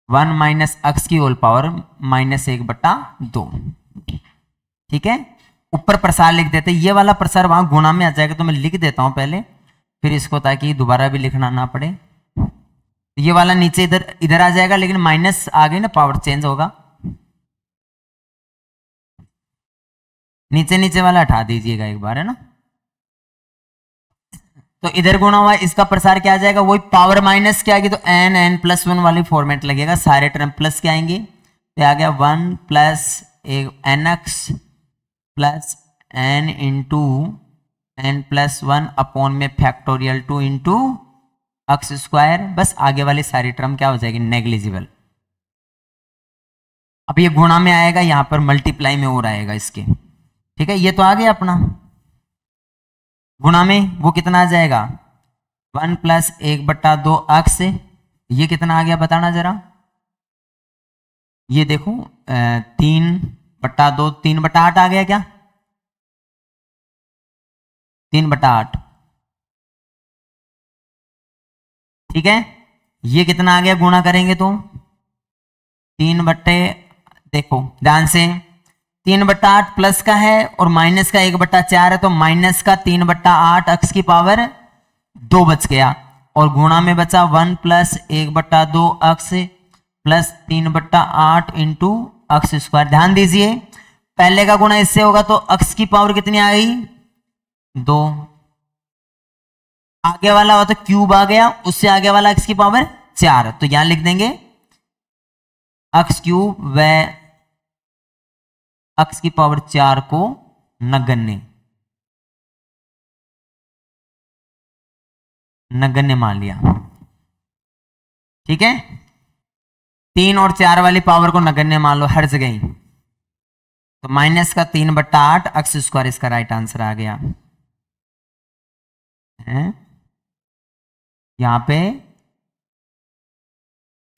1 माइनस एक्स की होल पावर -1/2। ठीक है, ऊपर प्रसार लिख देते, ये वाला प्रसार वहां गुणा में आ जाएगा तो मैं लिख देता हूं पहले, फिर इसको ताकि दोबारा भी लिखना ना पड़े। ये वाला नीचे इधर इधर आ जाएगा, लेकिन माइनस आ गई ना, पावर चेंज होगा, नीचे नीचे वाला हटा दीजिएगा एक बार, है ना। तो इधर गुणा हुआ, इसका प्रसार क्या आ जाएगा, वही पावर माइनस क्या आएगी, तो n+1 वाली फॉर्मेट लगेगा, सारे टर्म प्लस क्या आएंगे, तो आ गया 1 plus nx plus n into n+1 upon में फैक्टोरियल 2 इंटू एक्स स्क्वायर। बस आगे वाली सारी टर्म क्या हो जाएगी, नेग्लिजिबल। अब ये गुणा में आएगा, यहां पर मल्टीप्लाई में और आएगा इसके, ठीक है। ये तो आ गया अपना गुणा में, वो कितना आ जाएगा 1 प्लस 1/2 एक्स, ये कितना आ गया बताना जरा, ये देखो 3/2 3/8 आ गया क्या, 3/8, ठीक है। ये कितना आ गया गुणा करेंगे तो 3/, देखो ध्यान से, 3/8 प्लस का है और माइनस का 1/4 है, तो माइनस का 3/8 x की पावर 2 बच गया, और गुणा में बचा 1 + 1/2 x plus 3/8 into x square. ध्यान दीजिए, पहले का गुणा इससे होगा तो x की पावर कितनी आ गई? 2। आगे वाला हुआ तो क्यूब आ गया, उससे आगे वाला x की पावर 4, तो यहां लिख देंगे x³ व x की पावर 4 को नगण्य मान लिया। ठीक है, 3 और 4 वाली पावर को नगण्य मान लो हर जगह ही। तो माइनस का 3/8 एक्स स्क्वायर इसका राइट आंसर आ गया है। यहां पे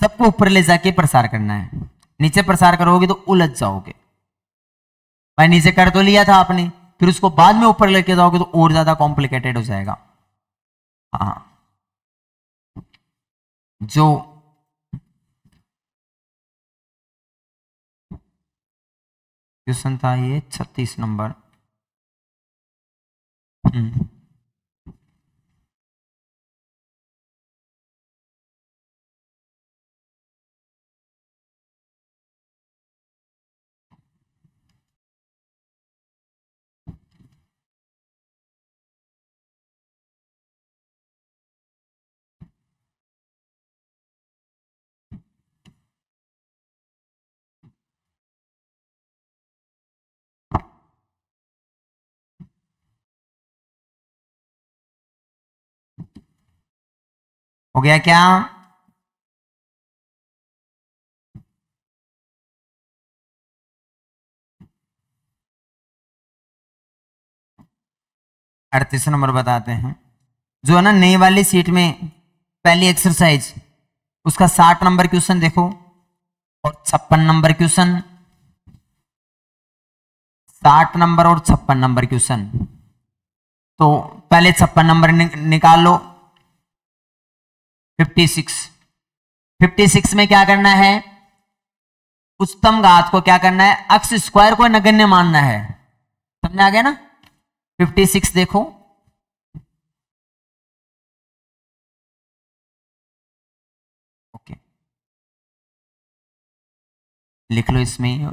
सबको ऊपर ले जाके प्रसार करना है, नीचे प्रसार करोगे तो उलझ जाओगे। भाई नीचे कर तो लिया था आपने, फिर उसको बाद में ऊपर लेके जाओगे तो और ज्यादा कॉम्प्लिकेटेड हो जाएगा। हाँ, जो क्वेश्चन था ये 36 नंबर। हो गया क्या? अड़तीस नंबर बताते हैं, जो है ना नई वाली सीट में पहली एक्सरसाइज, उसका 60 नंबर क्वेश्चन देखो और 56 नंबर क्वेश्चन, 60 नंबर और 56 नंबर क्वेश्चन। तो पहले 56 नंबर निकाल लो। 56 में क्या करना है? उच्चतम घात को क्या करना है? एक्स स्क्वायर को नगण्य मानना है। समझ आ गया ना? 56 देखो, ओके लिख लो इसमें।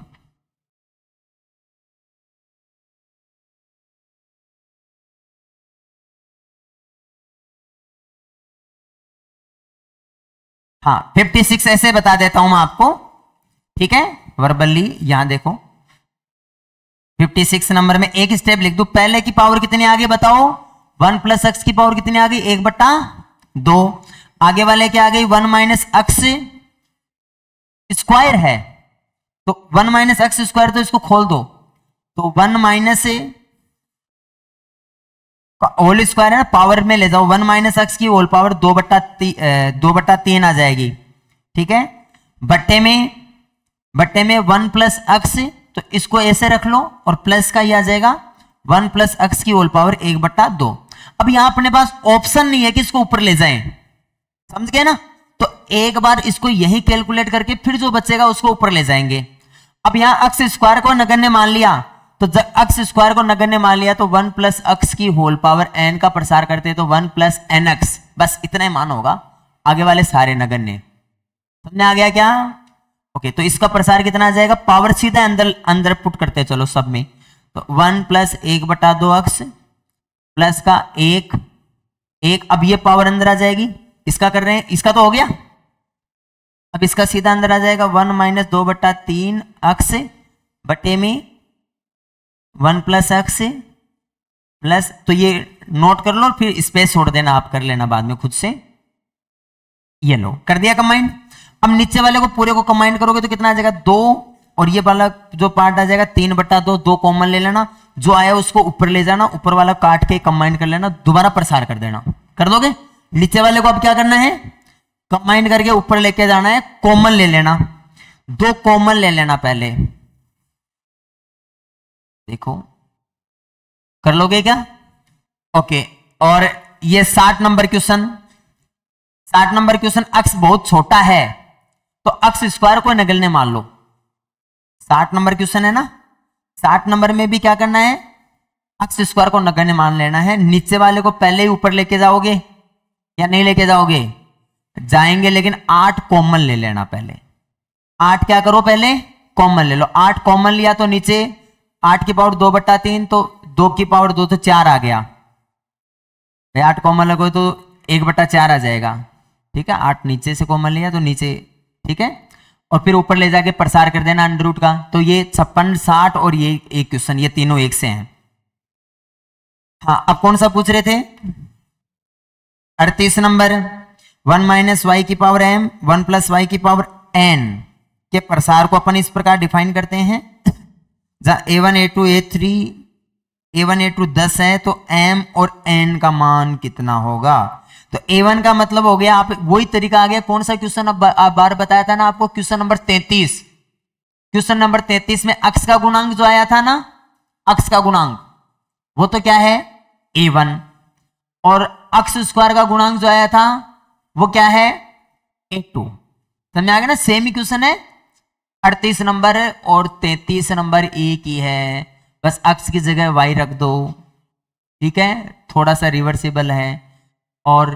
हाँ 56 ऐसे बता देता हूं मैं आपको, ठीक है, वर्बली। यहां देखो 56 नंबर में एक स्टेप लिख दो। पहले की पावर कितनी आ गई बताओ? 1 + x की पावर कितनी आ गई? 1/2। आगे वाले क्या आ गई? 1 - x स्क्वायर है, तो 1 - x स्क्वायर, तो इसको खोल दो, तो 1 - होल स्क्वायर है ना, पावर में ले जाओ, 1 - x की होल पावर 2/3 आ जाएगी। ठीक है, बट्टे में 1 + x, तो इसको ऐसे रख लो और प्लस का ही आ जाएगा 1 + x की होल पावर 1/2। अब यहां अपने पास ऑप्शन नहीं है कि इसको ऊपर ले जाएं, समझ गए ना? तो एक बार इसको यही कैलकुलेट करके फिर जो बचेगा उसको ऊपर ले जाएंगे। अब यहां x स्क्वायर को नगण्य मान लिया, तो जब x स्क्वायर को नगण्य मान लिया तो 1 + x की होल पावर n का प्रसार करते हैं तो 1 + nx, बस इतना ही मान होगा, आगे वाले सारे नगण्य। समझ आ गया क्या? ओके, तो इसका प्रसार कितना आ जाएगा? पावर सीधा अंदर पुट करते हैं, चलो सब में, तो 1 + 1/2x प्लस का 1, अब ये पावर अंदर आ जाएगी, इसका कर रहे हैं, इसका तो हो गया, अब इसका सीधा अंदर आ जाएगा 1 - 2/3x बटे में 1 + x प्लस, तो ये नोट कर लो, फिर स्पेस छोड़ देना, आप कर लेना बाद में खुद से। ये लो, कर दिया कंबाइंड। अब नीचे वाले को पूरे को कंबाइंड करोगे तो कितना आ जाएगा? 2, और ये वाला जो पार्ट आ जाएगा 3/2, 2 कॉमन ले लेना, जो आया उसको ऊपर ले जाना, ऊपर वाला काट के कंबाइंड कर लेना, दोबारा प्रसार कर देना। कर दोगे? नीचे वाले को अब क्या करना है? कंबाइंड करके ऊपर लेके जाना है, कॉमन ले लेना, 2 कॉमन ले लेना पहले। देखो कर लोगे क्या? ओके, और ये 60 number question, 60 number question, x बहुत छोटा है तो अक्स स्क्वायर को नगण्य मान लो। 60 नंबर क्वेश्चन है ना, 60 नंबर में भी क्या करना है, अक्स स्क्वायर को नगण्य मान लेना है। नीचे वाले को पहले ही ऊपर लेके जाओगे या नहीं लेके जाओगे, जाएंगे, लेकिन 8 कॉमन ले लेना पहले। 8 क्या करो, पहले कॉमन ले लो। 8 कॉमन लिया तो नीचे 8 की पावर 2/3, तो 2 की पावर 2 तो 4 आ गया। 8 कॉमन लगो तो 1/4 आ जाएगा। ठीक है, 8 नीचे से कॉमन लिया तो नीचे, ठीक है, और फिर ऊपर ले जाके प्रसार कर देना अंडर रूट का। तो ये 56, 60 और ये एक क्वेश्चन, ये तीनों एक से हैं। हाँ, अब कौन सा पूछ रहे थे, 38 नंबर। 1 माइनस वाई की पावर m 1 प्लस वाई की पावर n के प्रसार को अपन इस प्रकार डिफाइन करते हैं, जहां a1 a2 a3 a1 a2 10 है, तो m और n का मान कितना होगा। तो a1 का मतलब हो गया, आप वही तरीका आ गया। कौन सा क्वेश्चन अब बार बताया था ना आपको, क्वेश्चन नंबर 33। क्वेश्चन नंबर 33 में अक्स का गुणांक जो आया था ना, अक्स का गुणांक वो तो क्या है a1, और अक्स स्क्वायर का गुणांक जो आया था वो क्या है a2। समझ आ गया ना, सेम ही क्वेश्चन है। 38 नंबर और 33 नंबर एक ही है, बस अक्स की जगह वाई रख दो। ठीक है, थोड़ा सा रिवर्सिबल है। और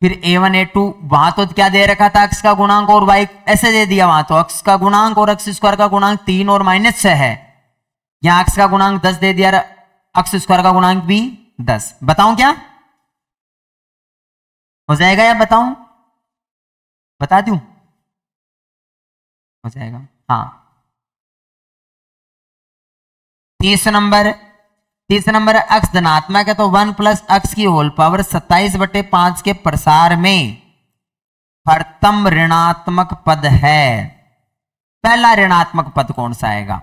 फिर a1 a2 वहां तो क्या दे रखा था, अक्स का गुणांक और वाई ऐसे दे दिया, वहां तो अक्स का गुणांक और अक्स स्क्वायर का गुणांक 3 और -6 है। यहां अक्स का गुणांक 10 दे दिया, अक्स स्क्वायर का गुणांक भी 10। बताऊं क्या हो जाएगा, या बताऊं, बता दूं, हो जाएगा। हाँ, 30 नंबर अक्स धनात्मक है, तो 1 प्लस अक्स की होल पावर 27/5 के प्रसार में प्रथम ऋणात्मक पद है। पहला ऋणात्मक पद कौन सा आएगा।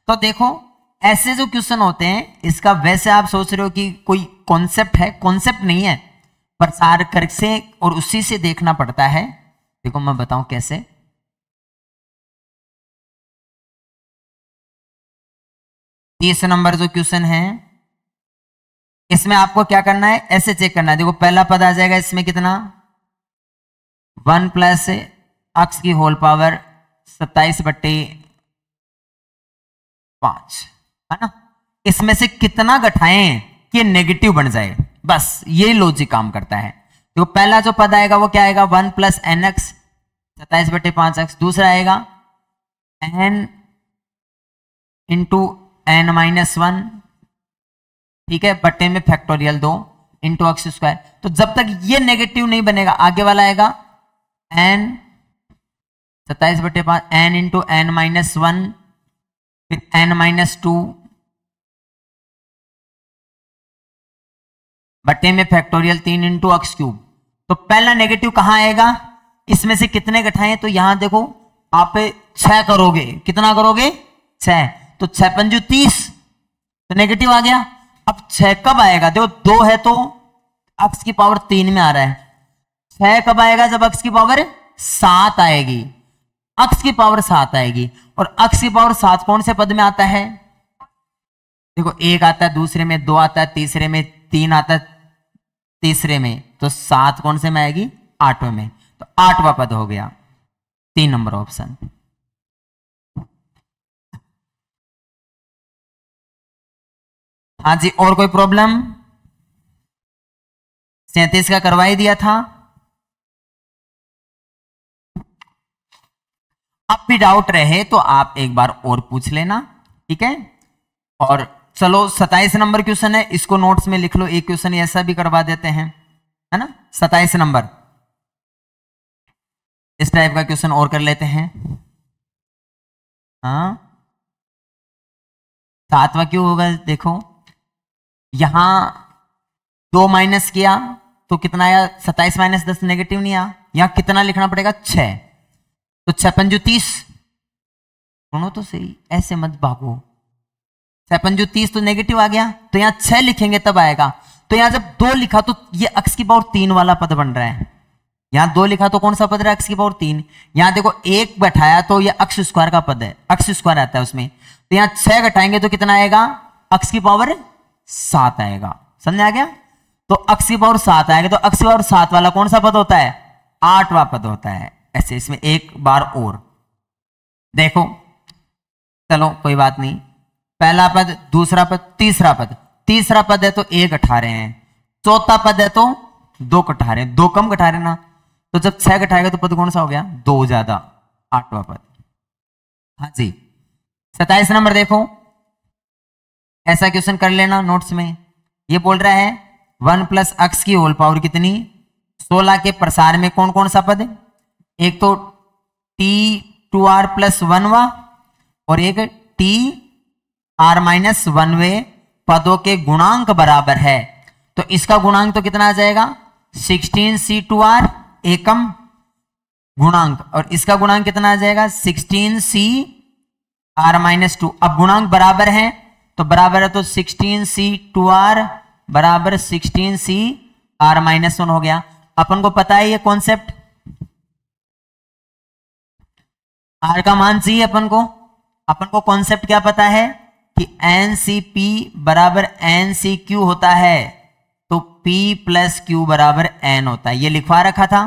तो देखो, ऐसे जो क्वेश्चन होते हैं, इसका वैसे आप सोच रहे हो कि कोई कॉन्सेप्ट है, कॉन्सेप्ट नहीं है, प्रसार कर से और उसी से देखना पड़ता है। देखो मैं बताऊं कैसे। तीस नंबर जो क्वेश्चन है, इसमें आपको क्या करना है, ऐसे चेक करना है। देखो पहला पद आ जाएगा इसमें कितना, 1 प्लस अक्स की होल पावर 27/5, है ना। इसमें से कितना घटाएं कि नेगेटिव बन जाए, बस ये लॉजिक काम करता है। तो पहला जो पद आएगा वो क्या आएगा, 1 प्लस एन एक्स 27/5x। दूसरा आएगा n इंटू n-1, ठीक है, बट्टे में फैक्टोरियल 2 इंटू अक्स स्क्वायर। तो जब तक ये नेगेटिव नहीं बनेगा, आगे वाला आएगा n 27/5 n इंटू n-1, फिर n-2 बट्टे में फैक्टोरियल 3 इंटू अक्स क्यूब। तो पहला नेगेटिव कहां आएगा, इसमें से कितने घटाएं, तो यहां देखो आप 6 करोगे, कितना करोगे 6, तो 6 पंजू 30, तो नेगेटिव आ गया। अब 6 कब आएगा, देखो 2 है तो अक्स की पावर 3 में आ रहा है। 6 कब आएगा, जब अक्स की पावर 7 आएगी, अक्स की पावर 7 आएगी। और अक्स की पावर 7 कौन से पद में आता है, देखो 1 आता है, दूसरे में 2 आता है, तीसरे में 3 आता है, तीसरे में, तो 7 कौन से में आएगी, 8वें में। तो 8वां पद हो गया, 3 नंबर ऑप्शन। हाँ जी, और कोई प्रॉब्लम, 37 का करवाई दिया था। अब भी डाउट रहे तो आप एक बार और पूछ लेना, ठीक है। और चलो 27 नंबर क्वेश्चन है, इसको नोट्स में लिख लो। एक क्वेश्चन ऐसा भी करवा देते हैं, है ना। 27 नंबर इस टाइप का क्वेश्चन और कर लेते हैं। हाँ, 7वां क्यों होगा, देखो यहां 2 माइनस किया तो कितना आया, 27 - 10 नेगेटिव नहीं आया। यहां कितना लिखना पड़ेगा, 6, तो 6 पंजू 30। सुनो तो सही, ऐसे मत भागो। 6 पंजू 30 तो नेगेटिव आ गया, तो यहां 6 लिखेंगे तब आएगा। तो यहां जब 2 लिखा तो ये अक्स की पावर 3 वाला पद बन रहा है। यहां 2 लिखा तो कौन सा पद रहा है, अक्स की पावर 3। यहां देखो 1 बैठाया तो ये अक्स स्क्वायर का पद है, अक्स स्क्वायर आता है उसमें। तो यहां 6 घटाएंगे तो कितना आएगा, अक्स की पावर 7 आएगा। समझ आ गया। तो अक्स की पावर 7 आएगा, तो अक्स की पावर 7 वाला कौन सा पद होता है, 8वां पद होता है। ऐसे इसमें एक बार और देखो, चलो कोई बात नहीं, पहला पद, दूसरा पद, तीसरा पद, तीसरा पद है तो 1 घटा रहे हैं, चौथा पद है तो 2 घटा रहे हैं, 2 कम घटा रहे ना, तो जब 6 घटाएगा तो पद कौन सा हो गया, 2 ज्यादा, 8वां पद। हाँ जी, 27 नंबर देखो, ऐसा क्वेश्चन कर लेना नोट्स में। ये बोल रहा है 1 प्लस अक्स की होल पावर कितनी, 16 के प्रसार में कौन कौन सा पद है, एक तो t2r प्लस 1 और एक t(r-1) पदों के गुणांक बराबर है, तो इसका गुणांक तो कितना आ जाएगा 16c2r एकम गुणांक, और इसका गुणांक कितना आ जाएगा 16c(r-2). अब गुणांक बराबर है तो बराबर है, तो 16c2r बराबर 16c(r-1) हो गया। अपन को पता है ये कॉन्सेप्ट, r का मान चाहिए अपन को कॉन्सेप्ट क्या पता है कि NCP बराबर NCQ होता है, तो P प्लस Q बराबर N होता है, ये लिखवा रखा था,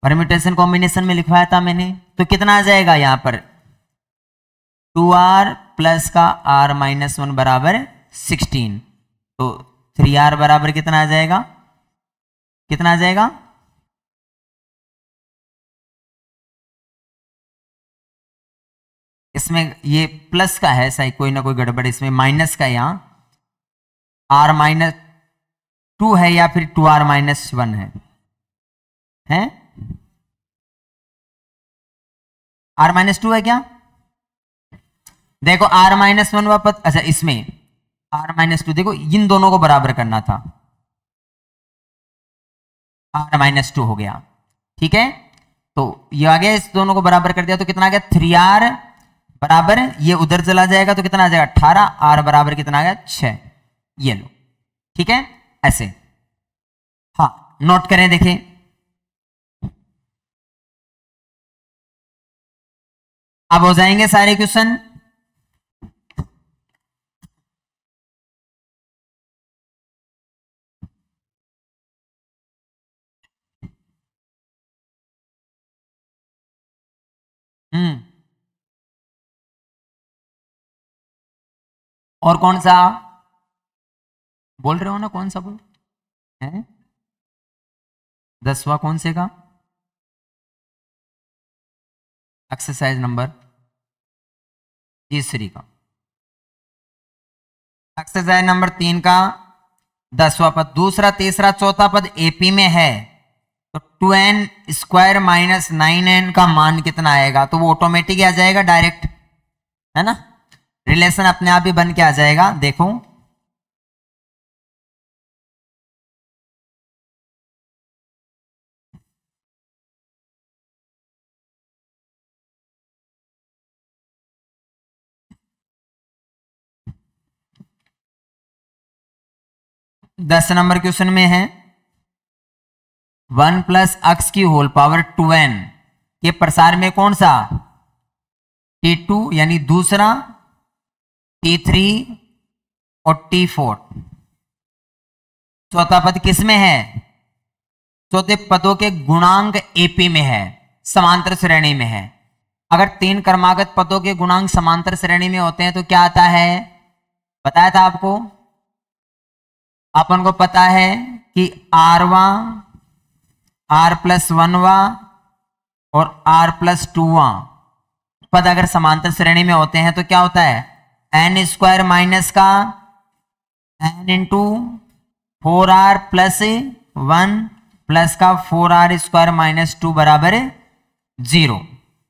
परम्यूटेशन कॉम्बिनेशन में लिखवाया था मैंने। तो कितना आ जाएगा यहां पर 2r प्लस का r-1 बराबर 16, तो 3r बराबर कितना आ जाएगा, कितना आ जाएगा, इसमें ये प्लस का है, सही कोई ना कोई गड़बड़, इसमें माइनस का, यहां r-2 है या फिर 2r-1 है r-2 है क्या, देखो r-1 वापस, अच्छा इसमें r-2, देखो इन दोनों को बराबर करना था, r-2 हो गया, ठीक है, तो ये आ गया, इस दोनों को बराबर कर दिया तो कितना आ गया 3r बराबर, ये उधर चला जाएगा तो कितना आ जाएगा 18, r बराबर कितना आ गया 6, ये लो, ठीक है ऐसे। हाँ नोट करें, देखें अब हो जाएंगे सारे क्वेश्चन। और कौन सा बोल रहे हो ना, कौन सा बोल है, 10वां कौन से का, एक्सरसाइज नंबर 3 का, एक्सरसाइज नंबर 3 का 10वां पद, दूसरा तीसरा चौथा पद एपी में है, तो 2n स्क्वायर माइनस 9n का मान कितना आएगा, तो वो ऑटोमेटिक आ जाएगा डायरेक्ट, है ना, रिलेशन अपने आप ही बन के आ जाएगा। देखो दस नंबर क्वेश्चन में है 1 प्लस अक्स की होल पावर 2n के प्रसार में कौन सा t2 यानी दूसरा, t3 और t4, चौथा पद किसमें है, चौथे पदों के गुणांक एपी में है, समांतर श्रेणी में है। अगर 3 क्रमागत पदों के गुणांक समांतर श्रेणी में होते हैं तो क्या आता है, बताया था आपको, अपन को पता है कि r1 r+1 और r+2 पद अगर समांतर श्रेणी में होते हैं तो क्या होता है, n स्क्वायर माइनस का n इंटू 4r+1 प्लस का 4r स्क्वायर माइनस 2 बराबर 0,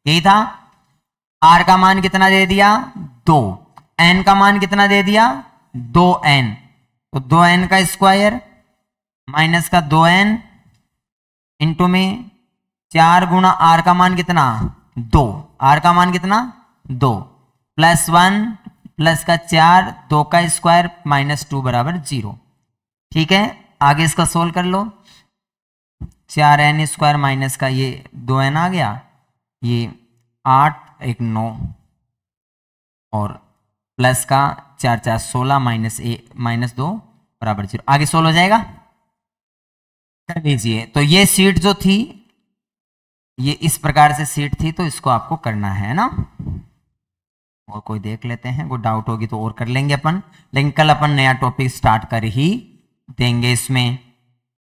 यही था। r का मान कितना दे दिया 2, n का मान कितना दे दिया 2n, तो 2n का स्क्वायर माइनस का 2n इंटू में 4 गुना r का मान कितना 2, r का मान कितना 2 प्लस 1 प्लस का 4, 2 का स्क्वायर माइनस 2 बराबर 0, ठीक है। आगे इसका सोल्व कर लो, 4n स्क्वायर माइनस का ये 2n आ गया, ये 8 1 9 और प्लस का 4 4 16 माइनस 2 बराबर 0, आगे सोल्व हो जाएगा, कर लीजिए। तो ये सीट जो थी ये इस प्रकार से सीट थी तो इसको आपको करना है ना। और कोई देख लेते हैं, कोई डाउट होगी तो और कर लेंगे अपन, लेकिन कल अपन नया टॉपिक स्टार्ट कर ही देंगे इसमें।